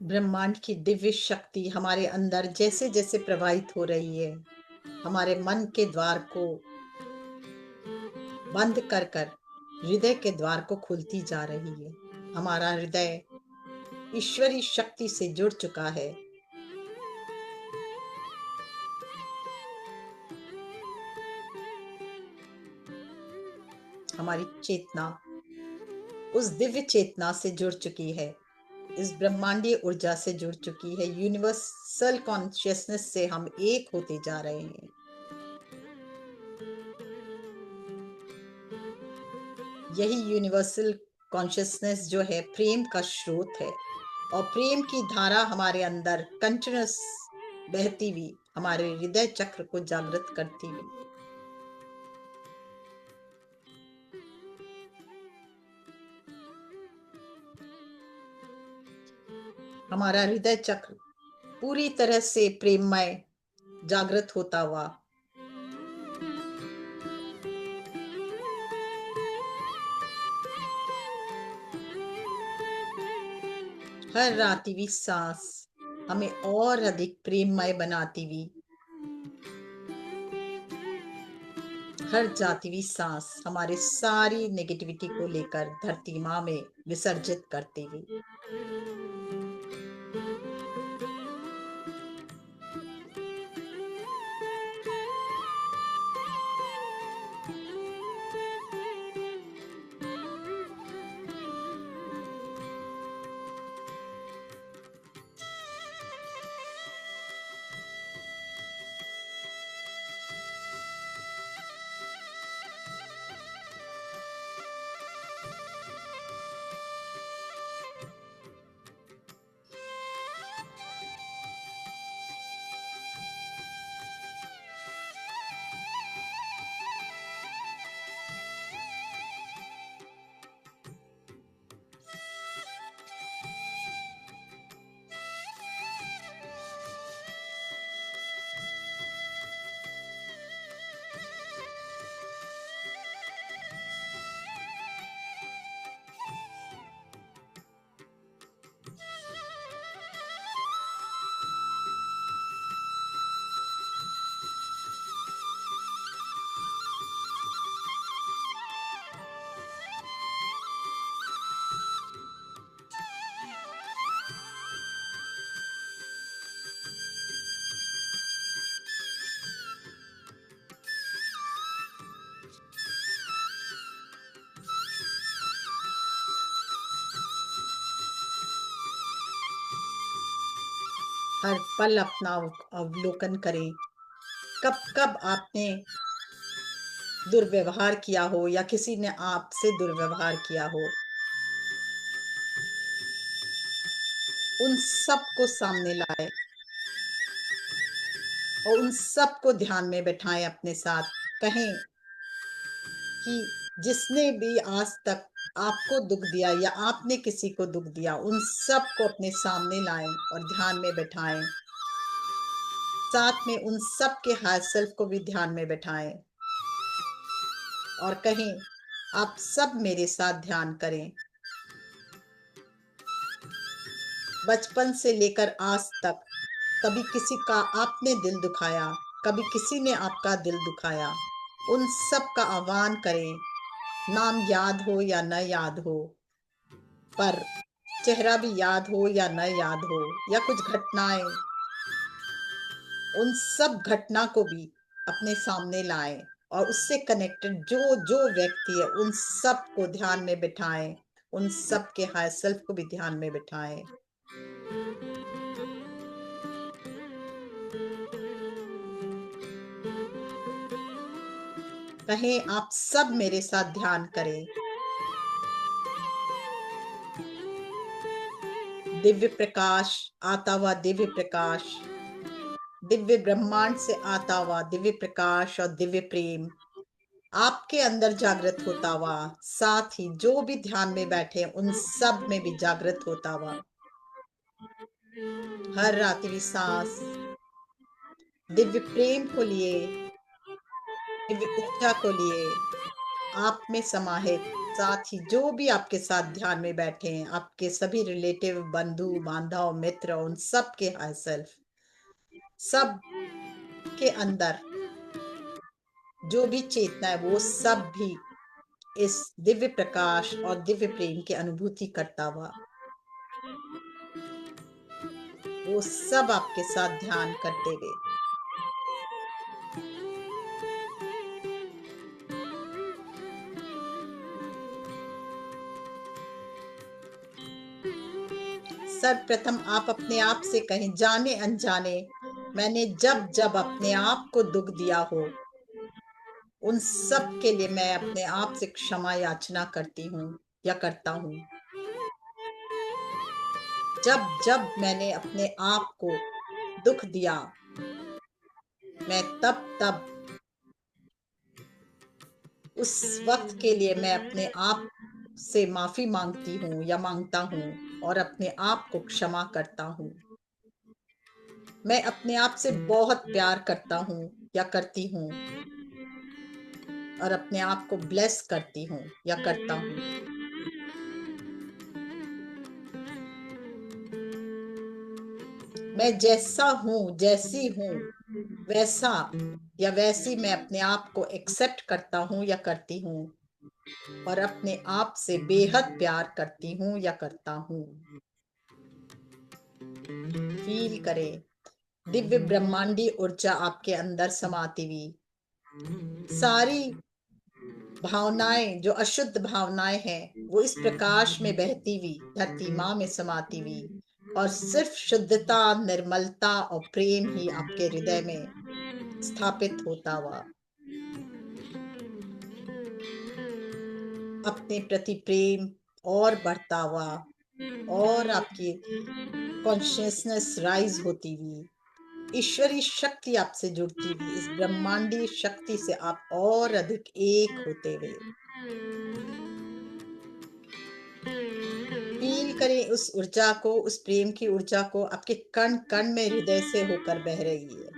ब्रह्मांड की दिव्य शक्ति हमारे अंदर जैसे जैसे प्रवाहित हो रही है, हमारे मन के द्वार को बंद कर कर हृदय के द्वार को खुलती जा रही है। हमारा हृदय ईश्वरी शक्ति से जुड़ चुका है। हमारी चेतना उस दिव्य चेतना से जुड़ चुकी है, इस ब्रह्मांडीय ऊर्जा से जुड़ चुकी है। यूनिवर्सल कॉन्शियसनेस से हम एक होते जा रहे हैं। यही यूनिवर्सल कॉन्शियसनेस जो है प्रेम का स्रोत है, और प्रेम की धारा हमारे अंदर कंटिन्यूस बहती हुई हमारे हृदय चक्र को जागृत करती हुई हमारा हृदय चक्र पूरी तरह से प्रेममय जागृत होता हुआ हर आती हुई सांस हमें और अधिक प्रेममय बनाती हुई, हर जाती हुई सांस हमारे सारी नेगेटिविटी को लेकर धरती माँ में विसर्जित करती हुई। हर पल अपना अवलोकन करें। कब कब आपने दुर्व्यवहार किया हो या किसी ने आपसे दुर्व्यवहार किया हो, उन सब को सामने लाएं और उन सब को ध्यान में बैठाएं अपने साथ। कहें कि जिसने भी आज तक आपको दुख दिया या आपने किसी को दुख दिया, उन सब को अपने सामने लाएं और ध्यान में बैठाएं। साथ में उन सब के हाई सेल्फ को भी ध्यान में बैठाएं और कहें, आप सब मेरे साथ ध्यान करें। बचपन से लेकर आज तक कभी किसी का आपने दिल दुखाया, कभी किसी ने आपका दिल दुखाया, उन सब का आह्वान करें। नाम याद हो या न याद हो, पर चेहरा भी याद हो या न याद हो, या कुछ घटनाएं, उन सब घटना को भी अपने सामने लाएं और उससे कनेक्टेड जो जो व्यक्ति है, उन सब को ध्यान में बिठाएं, उन सब के हाई सेल्फ को भी ध्यान में बिठाएं। कहें, आप सब मेरे साथ ध्यान करें। दिव्य प्रकाश, आता हुआ दिव्य प्रकाश, दिव्य ब्रह्मांड से आता हुआ दिव्य प्रकाश और दिव्य प्रेम आपके अंदर जागृत होता हुआ, साथ ही जो भी ध्यान में बैठे उन सब में भी जागृत होता हुआ, हर रात्रि सांस दिव्य प्रेम को लिए, दिव्य ऊर्जा को लिए आप में समाहित, साथ ही जो भी आपके साथ ध्यान में बैठे हैं, आपके सभी रिलेटिव, बंधु बांधव, मित्र, उन सब के हाई सेल्फ, सब के अंदर जो भी चेतना है, वो सब भी इस दिव्य प्रकाश और दिव्य प्रेम की अनुभूति करता हुआ, वो सब आपके साथ ध्यान करते हुए सर्वप्रथम आप अपने आप से कहें, जाने अनजाने मैंने जब जब अपने आप को दुख दिया हो, उन सब के लिए मैं अपने आप से क्षमा याचना करती हूँ या करता हूँ। जब जब मैंने अपने आप को दुख दिया, मैं तब तब उस वक्त के लिए मैं अपने आप से माफी मांगती हूँ या मांगता हूँ और अपने आप को क्षमा करता हूँ। मैं अपने आप से बहुत प्यार करता हूँ या करती हूँ और अपने आप को ब्लेस करती हूँ या करता हूँ। मैं जैसा हूँ, जैसी हूँ, वैसा या वैसी मैं अपने आप को एक्सेप्ट करता हूँ या करती हूँ और अपने आप से बेहद प्यार करती हूँ या करता हूँ। फील करें दिव्य ब्रह्मांडी ऊर्जा आपके अंदर समाती हुई, सारी भावनाएं जो अशुद्ध भावनाएं हैं, वो इस प्रकाश में बहती हुई धरती माँ में समाती हुई और सिर्फ शुद्धता, निर्मलता और प्रेम ही आपके हृदय में स्थापित होता हुआ, अपने प्रति प्रेम और बढ़ता हुआ और आपकी कॉन्शियसनेस राइज होती हुई, ईश्वरीय शक्ति आपसे जुड़ती हुई, इस ब्रह्मांडीय शक्ति से आप और अधिक एक होते हुए फील करें उस ऊर्जा को, उस प्रेम की ऊर्जा को आपके कण कण में हृदय से होकर बह रही है।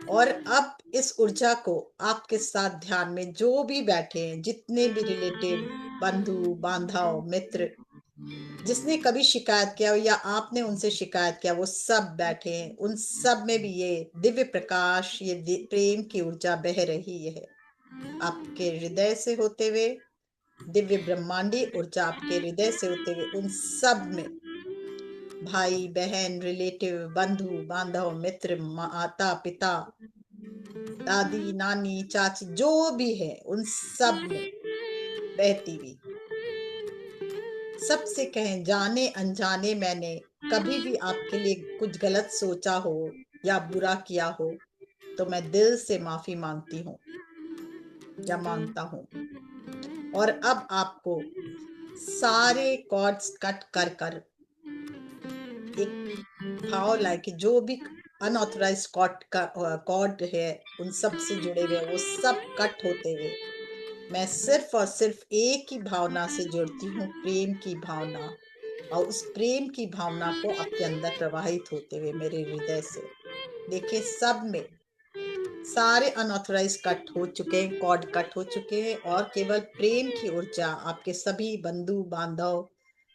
और अब इस ऊर्जा को आपके साथ ध्यान में जो भी बैठे हैं, जितने भी रिलेटिव, बंधु बांधव, मित्र, जिसने कभी शिकायत किया हो या आपने उनसे शिकायत किया, वो सब बैठे हैं। उन सब में भी ये दिव्य प्रकाश, ये प्रेम की ऊर्जा बह रही है आपके हृदय से होते हुए। दिव्य ब्रह्मांडी ऊर्जा आपके हृदय से होते हुए उन सब में, भाई बहन, रिलेटिव, बंधु बांधव, मित्र, माता पिता, दादी नानी चाची, जो भी है, उन सब में बहती हुई। सबसे कहें, जाने अनजाने मैंने कभी भी आपके लिए कुछ गलत सोचा हो या बुरा किया हो तो मैं दिल से माफी मांगती हूँ या मांगता हूँ। और अब आपको सारे कॉर्ड्स कट कर कर एक भाव लाए कि जो भी अनऑथराइज कॉर्ड है उन सब से जुड़े हुए वो सब कट होते हुए मैं सिर्फ और सिर्फ एक ही भावना से जुड़ती हूँ, प्रेम की भावना। और उस प्रेम की भावना को आपके अंदर प्रवाहित होते हुए मेरे हृदय से देखिए, सब में सारे अनऑथराइज कट हो चुके हैं, कॉर्ड कट हो चुके हैं और केवल प्रेम की ऊर्जा आपके सभी बंधु बांधव,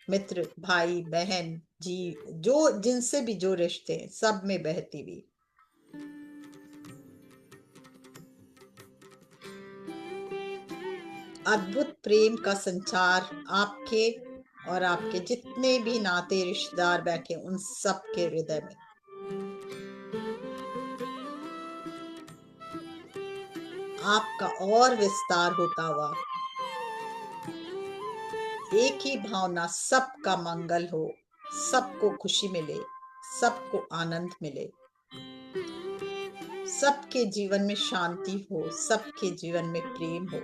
मित्र, भाई बहन, जी, जो जिनसे भी जो रिश्ते हैं सब में बहती हुई अद्भुत प्रेम का संचार आपके और आपके जितने भी नाते रिश्तेदार बैठे उन सब के हृदय में आपका और विस्तार होता हुआ एक ही भावना, सबका मंगल हो, सबको खुशी मिले, सबको आनंद मिले, सबके जीवन में शांति हो, सबके जीवन में प्रेम हो।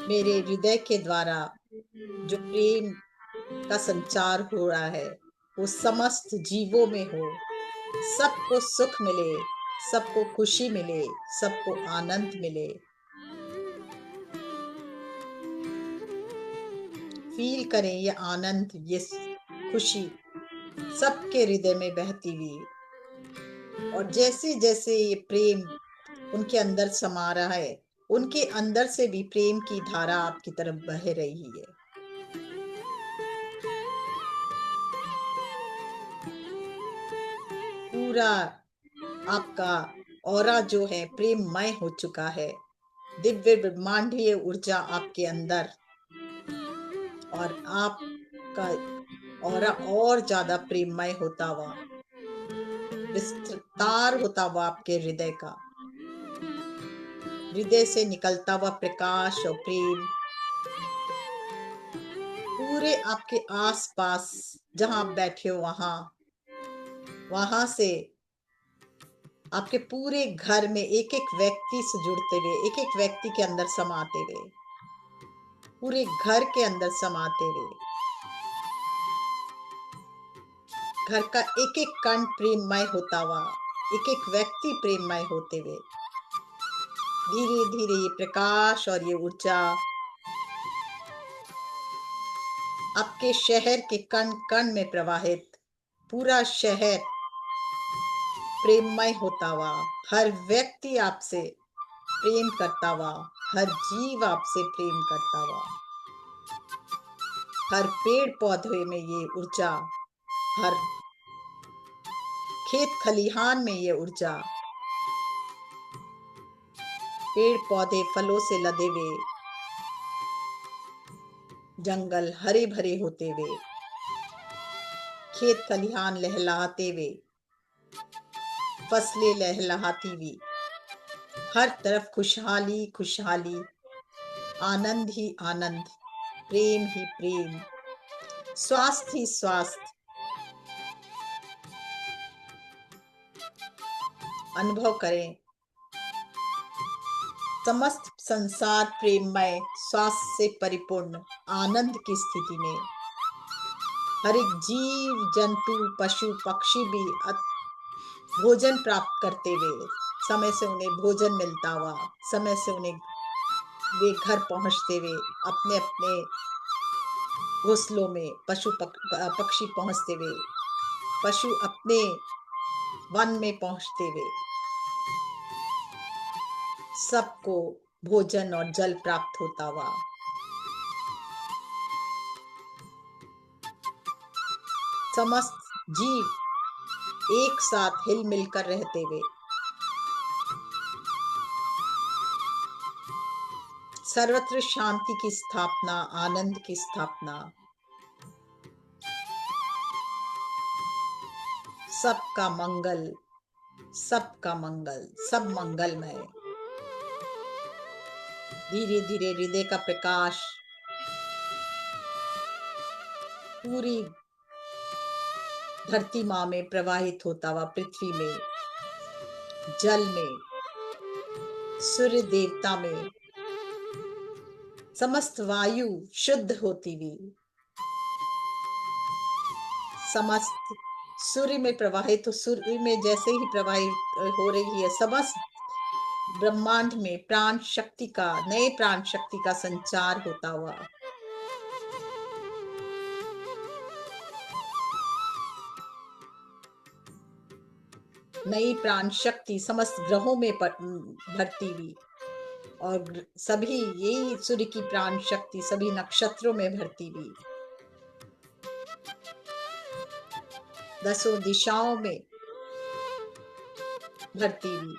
मेरे हृदय के द्वारा जो प्रेम का संचार हो रहा है वो समस्त जीवों में हो, सबको सुख मिले, सबको खुशी मिले, सबको आनंद मिले। फील करें ये आनंद, ये खुशी सबके हृदय में बहती हुई। और जैसे जैसे ये प्रेम उनके अंदर समा रहा है, उनके अंदर से भी प्रेम की धारा आपकी तरफ बह रही है। पूरा आपका ऑरा जो है प्रेममय हो चुका है, दिव्य ब्रह्मांडीय ऊर्जा आपके अंदर, और आपका ऑरा और ज्यादा प्रेममय होता हुआ, विस्तार होता हुआ आपके हृदय का, हृदय से निकलता हुआ प्रकाश और प्रेम पूरे आपके आसपास जहां आप बैठे हो वहां से आपके पूरे घर में एक एक व्यक्ति से जुड़ते हुए, एक एक व्यक्ति के अंदर समाते हुए, पूरे घर के अंदर समाते हुए, घर का एक एक कण प्रेममय होता हुआ, एक एक व्यक्ति प्रेममय होते हुए धीरे धीरे ये प्रकाश और ये ऊर्जा आपके शहर के कण कण में प्रवाहित, पूरा शहर प्रेममय होता हुआ, हर व्यक्ति आपसे प्रेम करता हुआ, हर जीव आपसे प्रेम करता हुआ, हर पेड़ पौधे में ये ऊर्जा, हर खेत खलिहान में ये ऊर्जा, पेड़ पौधे फलों से लदे हुए, जंगल हरे भरे होते हुए, खेत खलिहान लहलहाते हुए, फसलें लहलहाती हुई, हर तरफ खुशहाली खुशहाली, आनंद ही आनंद, प्रेम ही प्रेम, स्वास्थ्य ही स्वास्थ्य अनुभव करें। समस्त संसार प्रेममय, स्वास्थ्य से परिपूर्ण आनंद की स्थिति में हर एक जीव जंतु पशु पक्षी भी भोजन प्राप्त करते हुए, समय से उन्हें भोजन मिलता हुआ, समय से उन्हें वे घर पहुंचते हुए, अपने अपने घोंसलों में पक्षी पहुंचते हुए, पशु अपने वन में पहुंचते हुए, सबको भोजन और जल प्राप्त होता हुआ, समस्त जीव एक साथ हिल मिलकर रहते हुए, सर्वत्र शांति की स्थापना, आनंद की स्थापना, सबका मंगल, सबका मंगल, सब मंगलमय। धीरे धीरे हृदय का प्रकाश पूरी धरती माँ में प्रवाहित होता हुआ पृथ्वी में, जल में, सूर्य देवता में, समस्त वायु शुद्ध होती हुई, समस्त सूर्य में प्रवाहित, तो सूर्य में जैसे ही प्रवाहित हो रही है, समस्त ब्रह्मांड में प्राण शक्ति का, नए प्राण शक्ति का संचार होता हुआ, नई प्राण शक्ति समस्त ग्रहों में भरती हुई, और सभी यही सूर्य की प्राण शक्ति सभी नक्षत्रों में भरती हुई, दसों दिशाओं में भरती हुई,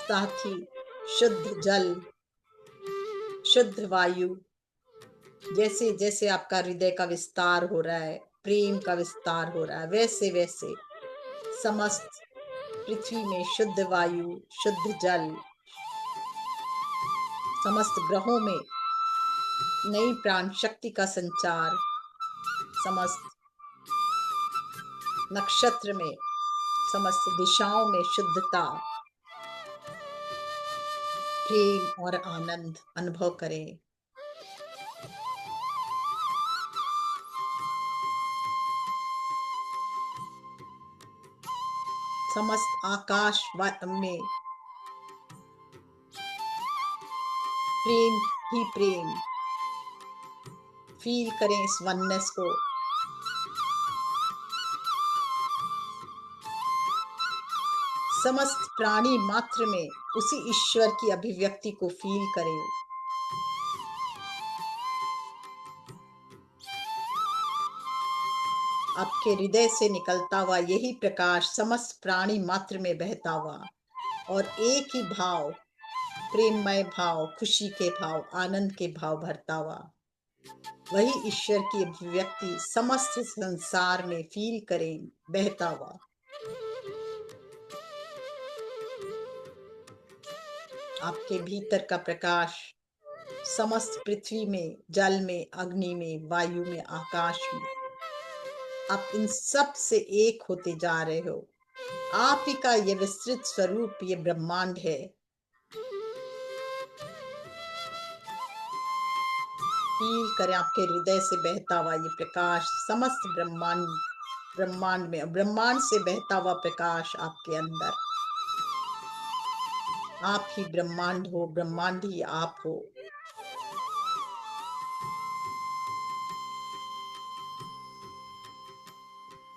साथ ही शुद्ध जल, शुद्ध वायु, जैसे जैसे आपका हृदय का विस्तार हो रहा है, प्रेम का विस्तार हो रहा है, वैसे वैसे समस्त पृथ्वी में शुद्ध वायु, शुद्ध जल, समस्त ग्रहों में नई प्राण शक्ति का संचार, समस्त नक्षत्र में, समस्त दिशाओं में शुद्धता, प्रेम और आनंद अनुभव करें। समस्त आकाश में प्रेम ही प्रेम, फील करें इस वननेस को। समस्त प्राणी मात्र में उसी ईश्वर की अभिव्यक्ति को फील करें। आपके हृदय से निकलता हुआ यही प्रकाश समस्त प्राणी मात्र में बहता हुआ, और एक ही भाव, प्रेममय भाव, खुशी के भाव, आनंद के भाव भरता हुआ, वही ईश्वर की अभिव्यक्ति समस्त संसार में फील करें, बहता हुआ। आपके भीतर का प्रकाश समस्त पृथ्वी में, जल में, अग्नि में, वायु में, आकाश में, आप इन सब से एक होते जा रहे हो। आप ही का ये विस्तृत स्वरूप, ये ब्रह्मांड है। फील करें आपके हृदय से बहता हुआ ये प्रकाश समस्त ब्रह्मांड में, ब्रह्मांड से बहता हुआ प्रकाश आपके अंदर। आप ही ब्रह्मांड हो, ब्रह्मांड ही आप हो।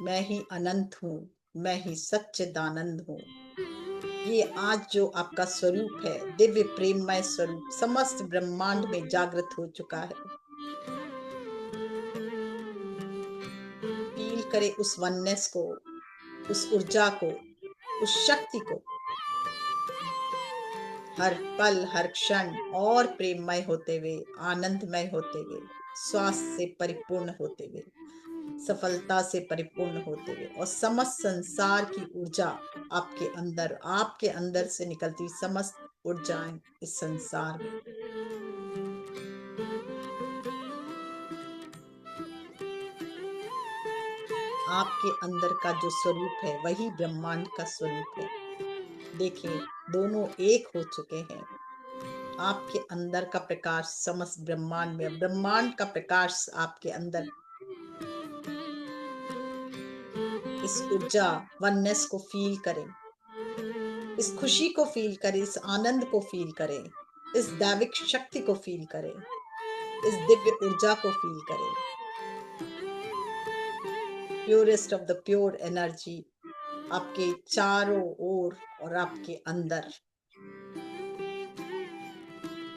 मैं ही अनंत हूँ, मैं ही सच्चिदानंद हूँ। ये आज जो आपका स्वरूप है, दिव्य प्रेममय स्वरूप समस्त ब्रह्मांड में जागृत हो चुका है। फील करें उस वननेस को, उस ऊर्जा को, उस शक्ति को, हर पल, हर क्षण और प्रेममय होते हुए, आनंदमय होते हुए, स्वास्थ्य से परिपूर्ण होते हुए, सफलता से परिपूर्ण होते हुए, और समस्त संसार की ऊर्जा आपके अंदर से निकलती समस्त ऊर्जाएं इस संसार में। आपके अंदर का जो स्वरूप है वही ब्रह्मांड का स्वरूप है। देखिए, दोनों एक हो चुके हैं। आपके अंदर का प्रकाश समस्त ब्रह्मांड में, ब्रह्मांड का प्रकाश आपके अंदर, इस ऊर्जा वननेस को फील करें, इस खुशी को फील करें, इस आनंद को फील करें, इस दैविक शक्ति को फील करें, इस दिव्य ऊर्जा को फील करें। Purest of the pure energy आपके चारों ओर और आपके अंदर,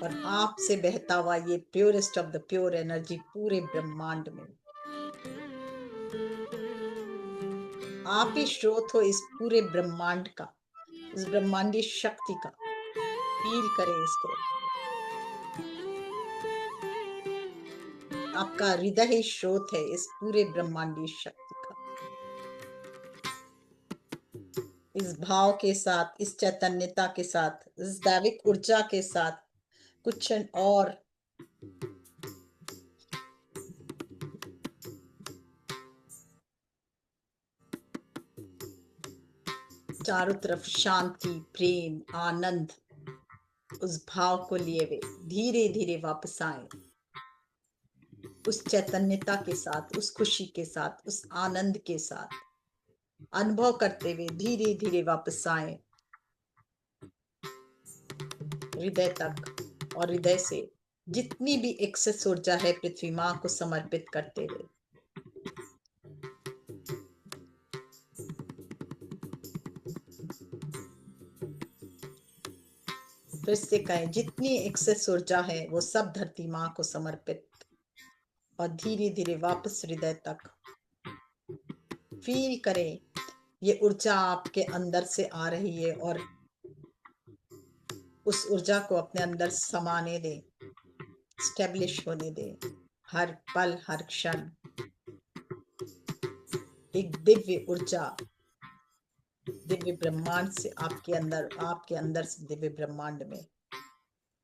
और आपसे बहता हुआ ये purest of the pure energy पूरे ब्रह्मांड में। आप ही स्रोत हो इस पूरे ब्रह्मांड का, इस ब्रह्मांडी शक्ति का। फील करें इसको। आपका हृदय ही स्रोत है इस पूरे ब्रह्मांडी शक्ति का। इस भाव के साथ, इस चैतन्यता के साथ, इस दैविक ऊर्जा के साथ कुछ क्षण और चारों तरफ शांति, प्रेम, आनंद, उस भाव को लिए वे धीरे धीरे वापस आए, उस चैतन्यता के साथ, उस खुशी के साथ, उस आनंद के साथ अनुभव करते हुए धीरे धीरे वापस आए हृदय तक, और हृदय से जितनी भी एक्सेस ऊर्जा है पृथ्वी माँ को समर्पित करते हुए फिर से कहें, जितनी एक्सेस ऊर्जा है वो सब धरती माँ को समर्पित, और धीरे धीरे वापस हृदय तक फील करें ये ऊर्जा आपके अंदर से आ रही है, और उस ऊर्जा को अपने अंदर समाने दें, स्टेब्लिश होने दें। हर पल, हर क्षण एक दिव्य ऊर्जा, दिव्य ब्रह्मांड से आपके अंदर से दिव्य ब्रह्मांड में,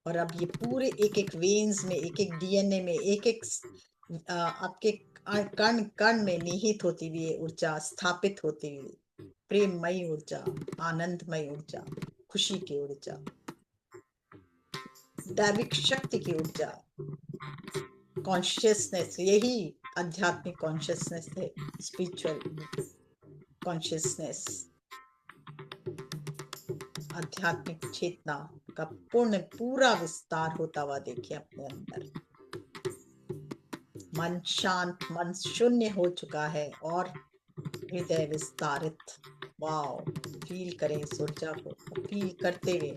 और अब ये पूरे एक एक वेन्स में, एक एक डीएनए में, एक एक आपके कण कण में निहित होती हुई ऊर्जा, स्थापित होती हुई प्रेममयी ऊर्जा, आनंदमय ऊर्जा, खुशी की ऊर्जा, दैविक शक्ति की ऊर्जा, कॉन्शियसनेस, यही आध्यात्मिक कॉन्शियसनेस है, स्पिरिचुअल कॉन्शियसनेस, आध्यात्मिक चेतना का पूरा विस्तार होता हुआ देखिए अपने अंदर। मन शांत, मन शून्य हो चुका है और हृदय विस्तारित। वाओ, फील करें इस ऊर्जा को, फील करते हुए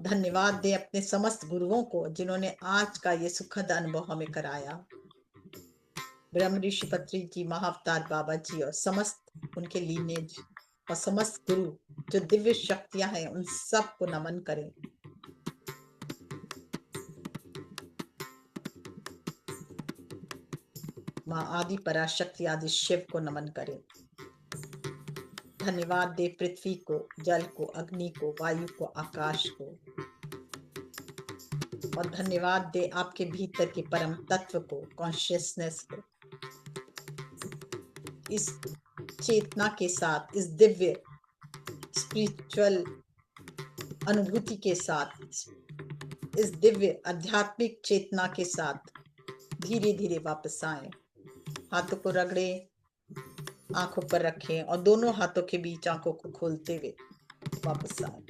धन्यवाद दे अपने समस्त गुरुओं को जिन्होंने आज का ये सुखद अनुभव हमें कराया। ब्रह्म ऋषि पत्री जी, महाअवतार बाबा जी और समस्त उनके लीनेज और समस्त गुरु जो दिव्य शक्तियां हैं, उन सब को नमन करें। माँ आदि पराशक्ति आदि शिव को नमन करें। धन्यवाद दे पृथ्वी को, जल को, अग्नि को, वायु को, आकाश को, और धन्यवाद दे आपके भीतर के परम तत्व को, कॉन्शियसनेस को। इस चेतना के साथ, इस दिव्य स्पिरिचुअल अनुभूति के साथ, इस दिव्य आध्यात्मिक चेतना के साथ धीरे धीरे वापस आए। हाथों को रगड़े, आंखों पर रखें और दोनों हाथों के बीच आंखों को खोलते हुए वापस आए।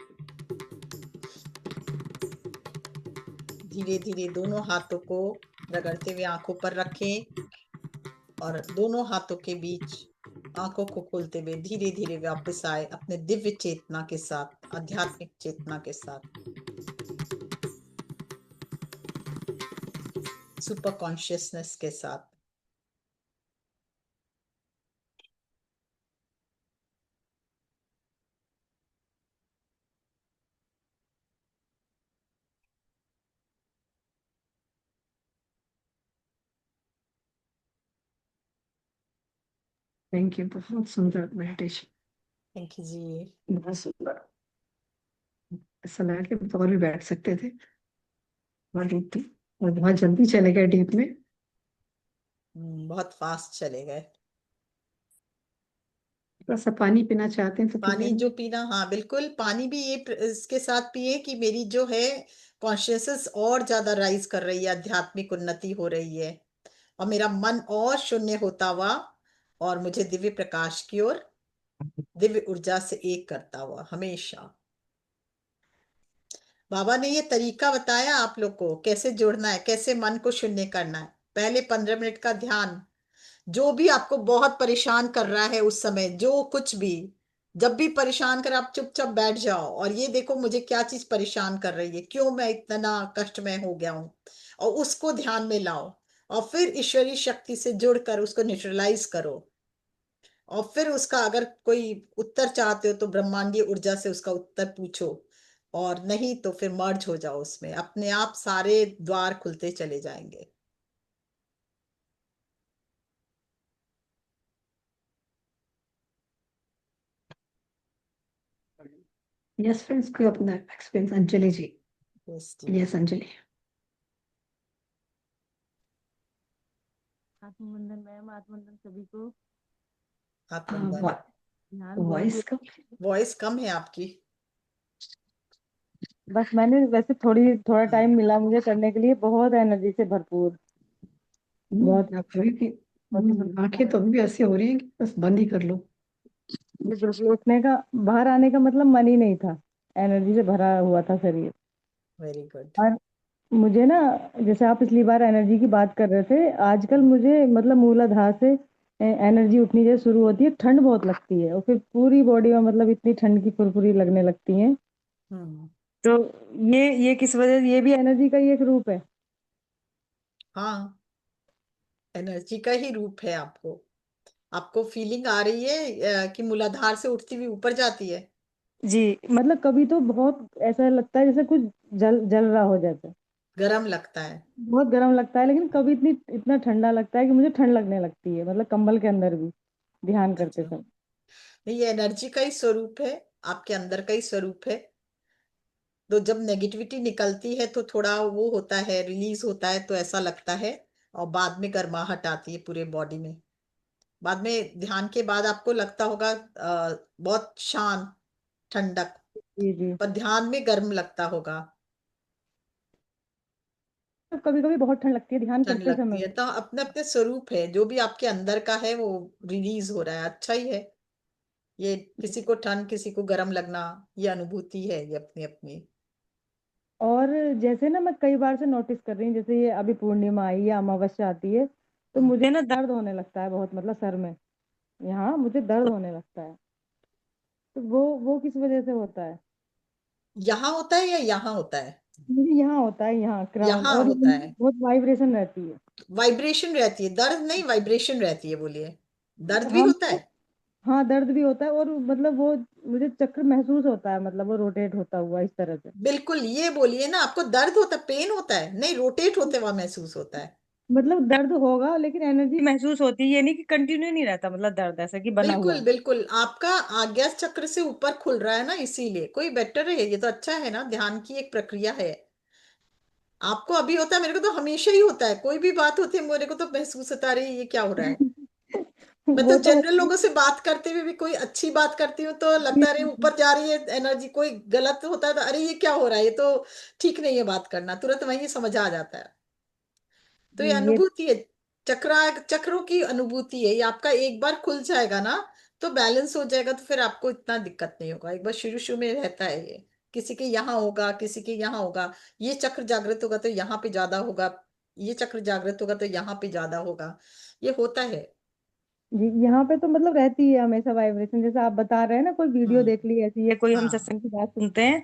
धीरे धीरे दोनों हाथों को रगड़ते हुए आंखों पर रखें और दोनों हाथों के बीच आंखों को खोलते हुए धीरे धीरे वापस आए अपने दिव्य चेतना के साथ, आध्यात्मिक चेतना के साथ, सुपर कॉन्शियसनेस के साथ। थैंक यू, बहुत सुंदर मेडिटेशन, थैंक यू जी। बहुत सुंदर। ऐसा लगा कि और भी बैठ सकते थे, बहुत डीप थी और बहुत जल्दी चले गए डीप में। बहुत फास्ट चले गए। थोड़ा सा पानी पीना चाहते हैं तो पी पानी लेंगे। जो पीना, हाँ बिल्कुल, पानी भी ये इसके साथ पिए कि मेरी जो है कॉन्शियसनेस और ज्यादा राइज कर रही है, आध्यात्मिक उन्नति हो रही है, और मेरा मन और शून्य होता हुआ और मुझे दिव्य प्रकाश की ओर, दिव्य ऊर्जा से एक करता हुआ हमेशा। बाबा ने ये तरीका बताया आप लोग को कैसे जोड़ना है, कैसे मन को शून्य करना है। पहले 15 मिनट का ध्यान, जो भी आपको बहुत परेशान कर रहा है उस समय, जो कुछ भी, जब भी परेशान कर, आप चुपचाप बैठ जाओ और ये देखो मुझे क्या चीज परेशान कर रही है, क्यों मैं इतना कष्ट में हो गया हूं, और उसको ध्यान में लाओ, और फिर ईश्वरीय शक्ति से जुड़कर उसको न्यूट्रलाइज करो, और फिर उसका अगर कोई उत्तर चाहते हो तो ब्रह्मांडीय ऊर्जा से उसका उत्तर पूछो, और नहीं तो फिर मर्ज हो जाओ उसमें, अपने आप सारे द्वार खुलते चले जाएंगे। यस फ्रेंड्स, कोई अपना एक्सपीरियंस? अंजलि जी। यस जी। यस अंजलि। आत्मबंधन मैम, आत्मबंधन सभी को। आत्मबंधन। ध्यान बहुत ही। वॉइस का। वॉइस कम है आपकी। बस मैंने वैसे थोड़ा हम्म। टाइम मिला मुझे करने के लिए, बहुत एनर्जी से भरपूर। बहुत आप अभी भी बहुत ही आंखें तो अभी भी ऐसी हो रही हैं कि बस बंद ही कर लो। बिल्कुल उठने का, बाहर आने का मतलब मन ही नहीं था। एनर्जी से भरा हुआ था शरीर। Very good. और मुझे ना, जैसे आप पिछली बार एनर्जी की बात कर रहे थे, आजकल मुझे मतलब मूलाधार से एनर्जी उठनी जैसे शुरू होती है, ठंड बहुत लगती है और फिर पूरी बॉडी में मतलब इतनी ठंड की फुरफुरी लगने लगती है। हम्म। तो ये किस वजह, ये भी एनर्जी का ही एक रूप है। हाँ, एनर्जी का ही रूप है। आपको आपको फीलिंग आ रही है कि मूलाधार से उठती हुई ऊपर जाती है। जी, मतलब कभी तो बहुत ऐसा लगता है जैसे कुछ जल जल रहा हो जैसे। गरम लगता है। बहुत गर्म लगता है, लेकिन कभी इतना ठंडा लगता है कि मुझे ठंड लगने लगती है, मतलब कंबल के अंदर भी ध्यान करते अच्छा, समय। नहीं, ये एनर्जी का ही स्वरूप है। आपके अंदर का ही स्वरूप है। तो जब नेगेटिविटी निकलती है तो थोड़ा वो होता है, रिलीज होता है, तो ऐसा लगता है। और बाद में गर्माहट आती है पूरे बॉडी में। बाद में ध्यान के बाद आपको लगता होगा बहुत शांत, ठंडक। जी जी। पर ध्यान में गर्म लगता होगा। तो कभी कभी बहुत ठंड लगती है ध्यान ठंड करते लगती समय है, भी। तो अपने अपने स्वरूप है, जो भी आपके अंदर का है वो रिलीज हो रहा है, अच्छा ही है। ये किसी को ठंड, किसी को गर्म लगना, ये अनुभूति है, ये अपनी अपनी। और जैसे ना, मैं कई बार से नोटिस कर रही हूँ, जैसे ये अभी पूर्णिमा आई या अमावस्या आती है, तो हम्म। मुझे ना दर्द होने लगता है बहुत, मतलब सर में, यहाँ मुझे दर्द होने लगता है। तो वो किस वजह से होता है? यहाँ होता है या यहाँ होता है? मुझे यहाँ होता है, यहाँ क्राउन, यहाँ और होता है। बहुत वाइब्रेशन रहती है। वाइब्रेशन रहती है, दर्द नहीं, वाइब्रेशन रहती है, बोलिए। दर्द भी हाँ होता है। हाँ, दर्द भी होता है, और मतलब वो मुझे चक्र महसूस होता है, मतलब वो रोटेट होता हुआ इस तरह से। बिल्कुल, ये बोलिए ना, आपको दर्द होता है, पेन होता है, नहीं रोटेट होते हुआ महसूस होता है। मतलब दर्द होगा लेकिन एनर्जी महसूस होती है, ये नहीं कि कंटिन्यू नहीं रहता, मतलब दर्द ऐसा कि बना हुआ बिल्कुल है। बिल्कुल, आपका आज्ञा चक्र से ऊपर खुल रहा है ना, इसीलिए कोई बेटर है, ये तो अच्छा है ना, ध्यान की एक प्रक्रिया है। आपको अभी होता है, मेरे को तो हमेशा ही होता है, कोई भी बात होती है मेरे को तो महसूस होता है, अरे ये क्या हो रहा है। मैं तो वो तो जनरल होता लोगों से बात करते हुए भी, कोई अच्छी बात करती हूँ तो लगता है अरे ही। ऊपर जा रही है एनर्जी, कोई गलत होता है तो अरे ये क्या हो रहा है, ये तो ठीक नहीं है बात करना, तुरंत वही समझ आ जाता है। तो ये ये अनुभूति है। चक्रों की अनुभूति है ये, आपका एक बार खुल जाएगा ना, तो बैलेंस हो जाएगा, तो फिर आपको इतना दिक्कत नहीं होगा। एक बार शुरू शुरू में रहता है ये, किसी के यहाँ होगा, किसी के यहाँ होगा। ये चक्र जागृत होगा तो यहाँ पे ज्यादा होगा, ये चक्र जागृत होगा तो यहाँ पे ज्यादा होगा, ये होता है। यहाँ पे तो मतलब रहती है हमेशा वाइब्रेशन, जैसे आप बता रहे हैं ना, कोई वीडियो हम्म। देख ली ऐसी, या कोई हम हाँ, सत्संग की बात सुनते हैं,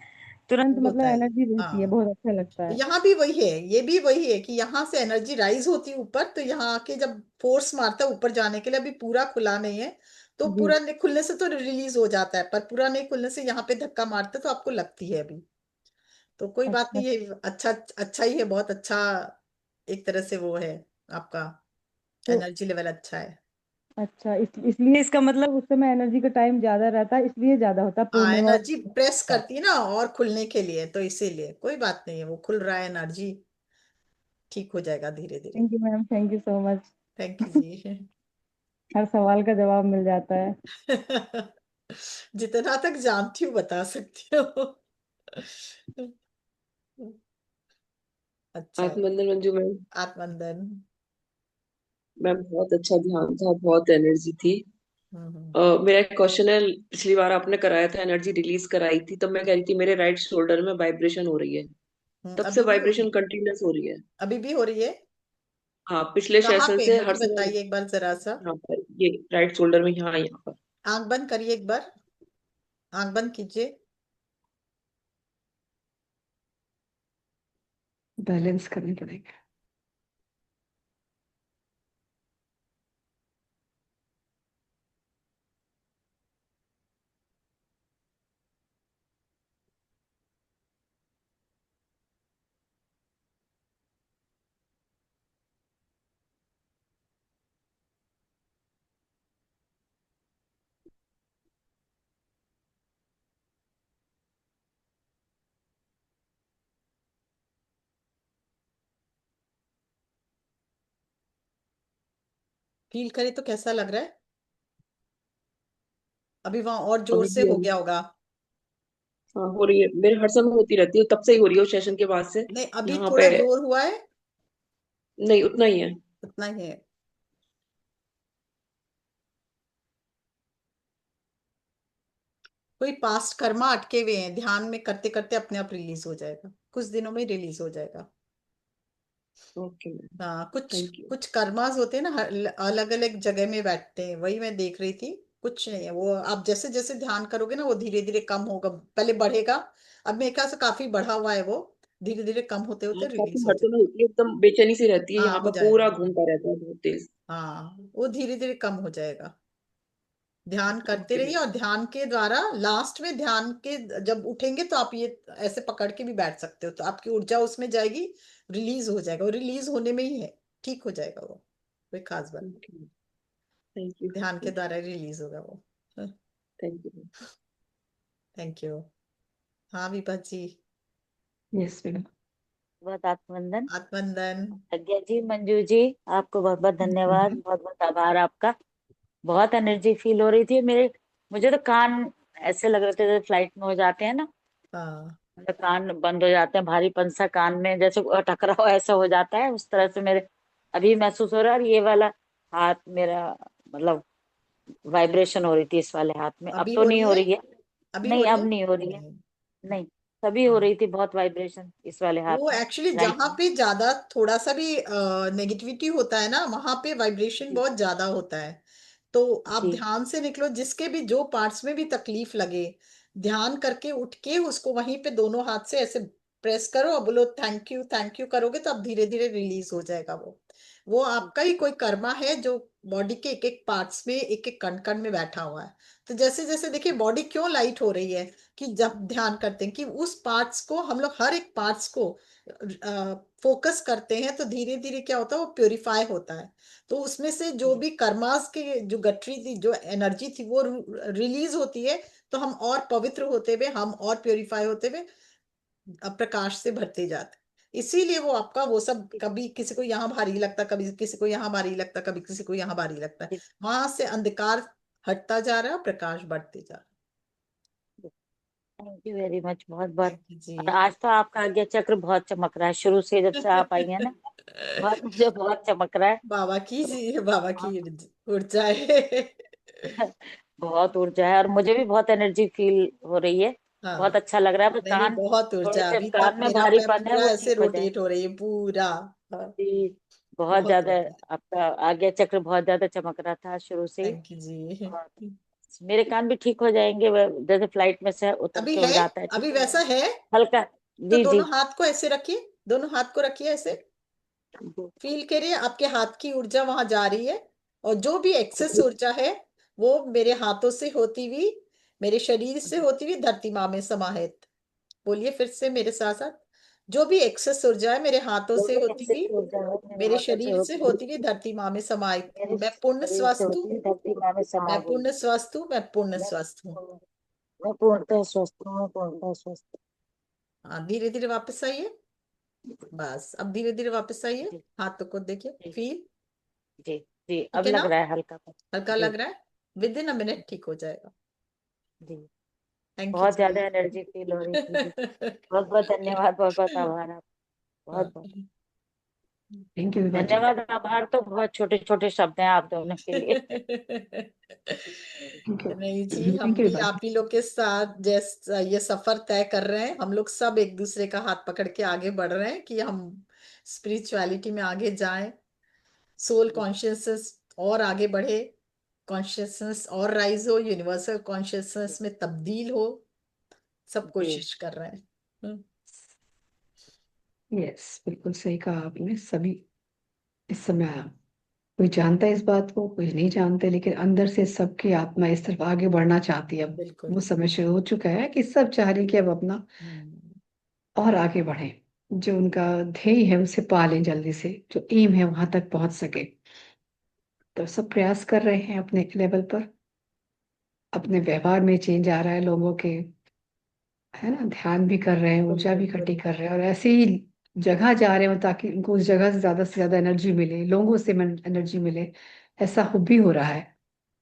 तुरंत वो मतलब होता है। एनर्जी रहती है, हाँ, बहुत अच्छा लगता है। यहाँ भी वही है, ये भी वही है कि यहाँ से एनर्जी राइज होती है ऊपर, तो यहाँ आके जब फोर्स मारता है ऊपर जाने के लिए, अभी पूरा खुला नहीं है, तो जी। पूरा खुलने से तो रिलीज हो जाता है, पर पूरा नहीं खुलने से यहाँ पे धक्का मारता है तो आपको लगती है अभी। तो कोई बात अच्छा। नहीं, ये अच्छा, अच्छा ही है, बहुत अच्छा। एक तरह से वो है आपका, तो एनर्जी लेवल अच्छा है। अच्छा, इसलिए इसका मतलब उस समय एनर्जी का टाइम ज्यादा रहता है, इसलिए ज्यादा होता है हाँ, पूर्णिमा एनर्जी और। प्रेस करती है ना और खुलने के लिए, तो इसीलिए कोई बात नहीं है, वो खुल रहा है एनर्जी, ठीक हो जाएगा धीरे धीरे। Thank you ma'am, thank you so much. Thank you ji. हर सवाल का जवाब मिल जाता है। जितना तक जानती हूँ बता सकती हूँ। अच्छा है। आत्मबंधन मंजू मैम। आत्मंदन। मैम बहुत अच्छा ध्यान था, बहुत एनर्जी थी। हम्म। मेरा एक क्वेश्चन है। पिछली बार आपने कराया था, एनर्जी रिलीज कराई थी, तब मैं कह रही थी मेरे राइट शोल्डर में वाइब्रेशन हो रही है। तब से अभी भी हो रही वाइब्रेशन है? कंटिन्यूस हो रही है। अभी भी हो रही है? हाँ, पिछले कहाँ सेशन पे से मुझे हर समय। बताइए एक बार जरा सा। यहाँ पर ये राइट शोल्डर में, यहाँ यहाँ पर। आंख बंद करिए एक बार, आंख बंद कीजिए। बैलेंस करने पड़ेगा। फील करे तो कैसा लग रहा है? अभी वहां और जोर अभी से भी हो गया होगा। हाँ हो रही है, मेरे हर समय होती रहती है, तब से ही हो रही है, उस सेशन के बाद से। नहीं, अभी यहाँ थोड़ा पे जोर हुआ है। नहीं, उतना ही है। उतना ही है। कोई पास्ट कर्मा अटके हुए हैं, ध्यान में करते करते अपने आप रिलीज हो जाएगा, कुछ दिनों में रिलीज हो जाएगा। ओके मैम, हाँ, कुछ थैंक यू। कुछ कर्मास होते हैं ना, अलग अलग जगह में बैठते हैं, वही मैं देख रही थी। कुछ नहीं है वो, आप जैसे जैसे ध्यान करोगे ना वो धीरे धीरे कम होगा, पहले बढ़ेगा। अब मेरे ख्याल से काफी बढ़ा हुआ है वो, धीरे धीरे कम होते होते हाँ, काफी रिलीज हो हर जाए। समय होती है, एकदम बेचैनी सी रहती है, हाँ, यहाँ हो पर जाएगा। पूरा घूमता रहता है बहुत तेज। हाँ, वो धीरे धीरे कम हो जाएगा। ध्यान करते ओके रहिए, और मैम। ध्यान के द्वारा लास्ट में ध्यान के जब उठेंगे तो आप ये ऐसे पकड़ के भी बैठ सकते हो, तो आपकी ऊर्जा उसमें जाएगी, रिलीज हो जाएगा, और रिलीज होने में ही है, ठीक हो जाएगा वो, कोई खास बात नहीं। Okay ma'am, thank you. ध्यान के द्वारा रिलीज होगा वो। Thank you ma'am. Thank you. हाँ विभा जी। Yes madam. बहुत आत्मवंदन। आत्मंदन। प्रज्ञा जी, मंजू जी, आपको बहुत बहुत धन्यवाद, बहुत बहुत आभार आपका। बहुत एनर्जी फील हो रही थी मेरे। मुझे तो कान ऐसे लग रहे थे जैसे फ्लाइट में हो जाते हैं ना, हाँ, मतलब कान बंद हो जाते हैं, भारीपन सा कान में जैसे टकराव ऐसा हो जाता है, उस तरह से मेरे अभी महसूस हो रहा है। और ये वाला हाथ मेरा, मतलब वाइब्रेशन हो रही थी इस वाले हाथ में, अब अभी तो हो नहीं रही हो है। रही है। अभी हो नहीं, रही अब है। नहीं हो रही है। नहीं। नहीं, तभी हो हाँ, रही थी बहुत वाइब्रेशन इस वाले हाथ वो में, एक्चुअली राइट जहां में। पे ज्यादा थोड़ा सा भी नेगेटिविटी होता है ना, वहां पे वाइब्रेशन जी बहुत ज्यादा होता है। तो आप जी ध्यान से निकलो, जिसके भी जो पार्ट्स में भी तकलीफ लगे, ध्यान करके उठ के उसको वहीं पे दोनों हाथ से ऐसे प्रेस करो और बोलो थैंक यू करोगे तो अब धीरे धीरे रिलीज हो जाएगा वो आपका ही कोई कर्मा है जो बॉडी के एक एक पार्ट्स में, एक एक कण कण में बैठा हुआ है। तो जैसे जैसे देखिए बॉडी क्यों लाइट हो रही है, कि जब ध्यान करते हैं कि उस पार्ट्स को हम लोग, हर एक पार्ट्स को फोकस करते हैं, तो धीरे धीरे क्या होता है, वो प्योरीफाई होता है। तो उसमें से जो भी कर्मास के जो गठरी थी, जो एनर्जी थी, वो रिलीज होती है। तो हम और पवित्र होते हुए, हम और प्योरीफाई होते हुए प्रकाश से भरते जाते हैं। इसीलिए वो आपका वो सब, कभी किसी को यहाँ भारी लगता, कभी किसी को यहाँ भारी लगता, कभी किसी को यहाँ भारी लगता है। वहां से अंधकार हटता जा रहा है और प्रकाश बढ़ते जा रहा थैंक यू वेरी मच, बहुत बहुत। है। थैंक यू जी। और आज तो आपका आज्ञा चक्र बहुत चमक रहा है, शुरू से जब से आप आई हैं ना, बहुत मुझे बहुत चमक रहा है। बाबा की तो जी, बाबा की बहुत ऊर्जा है। बहुत ऊर्जा है, और मुझे भी बहुत एनर्जी फील हो रही है। बहुत हाँ, अच्छा लग रहा है, बस नहीं नहीं, कान बहुत थोड़े ऊर्जा है। से अभी तक कान में मेरा पैर भारीपन है, पूरा वो ऐसे ठीक हो जाए। रोटेट हो रही है पूरा। हाँ, जी, बहुत बहुत ज्यादा। ऊर्जा है। आपका आज्ञा चक्र बहुत ज्यादा चमक रहा था शुरू से ही। थैंक यू जी। और मेरे कान भी ठीक हो जाएंगे, जैसे फ्लाइट में से उतर अभी के है, हो जाता है, ठीक अभी हो वैसा जाएगा है। हल्का। तो जी दोनों जी हाथ को ऐसे रखिए, दोनों हाथ को रखिए ऐसे, जी फील करिए आपके हाथ की ऊर्जा वहां जा रही है। और जो भी एक्सेस ऊर्जा है, वो मेरे हाथों से होती हुई, मेरे शरीर से होती हुई धरती माँ में समाहित। बोलिए फिर से मेरे साथ साथ। जो भी एक्सेस ऊर्जा है मेरे हाथों जो से भी होती एक्सेस हुई, ऊर्जा है मेरे मेरे हाथों से शरीर से होती होती हुई हुई धरती माँ में समाहित। मेरे मैं पूर्ण शरीर से स्वस्थ हूँ। होती हुई धरती माँ में समा मैं गई। पूर्ण स्वस्थ हूँ। मैं पूर्ण मैं स्वस्थ हूँ। मैं पूर्णतः स्वस्थ हूँ, मैं पूर्णतः स्वस्थ हाँ, धीरे धीरे वापस आइए। बस अब धीरे धीरे वापस आइए। हूँ। जी हाथों को देखिए, जी फील। जी जी, ठीक अब है ना, लग रहा है हल्का सा। हल्का जी लग रहा है। विद इन अ मिनट ठीक हो जाएगा। जी, थैंक यू बहुत ज्यादा जी। एनर्जी फील हो रही थी जी। बहुत बहुत धन्यवाद, बहुत बहुत आभार आप। बहुत बहुत थैंक यू विभा जी। धन्यवाद। आभार तो बहुत छोटे छोटे शब्द हैं आप दोनों के लिए। Thank you. नहीं जी, हम थैंक यू भी विभा आप जी। ही लोग के साथ जैसा ये सफर तय कर रहे हैं, हम लोग सब एक दूसरे का हाथ पकड़ के आगे बढ़ रहे हैं, कि हम स्पिरिचुअलिटी में आगे जाएं, सोल कॉन्शियसनेस और आगे बढ़े, कॉन्शियसनेस और राइज हो, यूनिवर्सल कॉन्शियसनेस में तब्दील हो। सब जी कोशिश कर रहे हैं। यस, बिल्कुल सही कहा आपने। सभी इस समय, कोई जानता है इस बात को, कोई नहीं जानते, लेकिन अंदर से सबकी आत्मा इस तरफ आगे बढ़ना चाहती है। अब बिल्कुल। वो समय शुरू हो चुका है कि सब चाह रहे हैं कि अब अपना हम्म, और आगे बढ़े, जो उनका ध्येय है उसे पा लें जल्दी से, जो एम है वहां तक पहुंच सके। तो सब प्रयास कर रहे हैं अपने लेवल पर। अपने व्यवहार में चेंज आ रहा है लोगों के, है ना, ध्यान भी कर रहे हैं, बिल्कुल ऊर्जा भी इकट्ठी बिल्कुल। कर रहे हैं, और ऐसे ही जगह जा रहे हो ताकि उनको उस जगह से ज्यादा एनर्जी मिले, लोगों से एनर्जी मिले। ऐसा हो भी हो रहा है।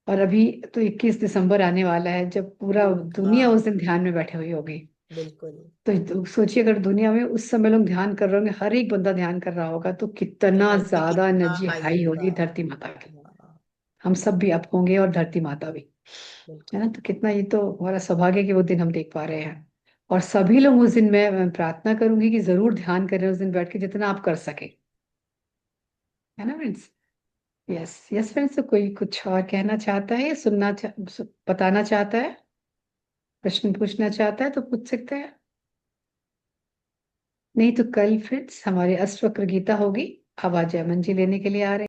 और अभी तो 21 दिसंबर आने वाला है, जब पूरा दुनिया उस हाँ दिन ध्यान में बैठे हुई होगी। बिल्कुल। तो सोचिए, अगर दुनिया में उस समय लोग ध्यान कर रहे होंगे, हर एक बंदा ध्यान कर रहा होगा, तो तो कितना एनर्जी ज्यादा कितना एनर्जी हाई हाई होगा। होगी धरती माता की। हाँ हम सब भी अप होंगे और धरती माता भी, है बिल्कुल। ना। तो कितना, ये तो हमारा सौभाग्य है कि वो दिन हम देख पा रहे हैं। और सभी लोग उस दिन, मैं प्रार्थना करूंगी कि जरूर ध्यान करें उस दिन बैठ के, जितना आप कर सके, है ना फ्रेंड्स। यस यस फ्रेंड्स, तो कोई कुछ और कहना चाहता है, बताना चाहता है, प्रश्न पूछना चाहता है तो पूछ सकते हैं। नहीं तो कल फ्रेंड्स हमारी अष्टवक्र गीता होगी। अब आ जाए मंजी लेने के लिए आ रहे हैं।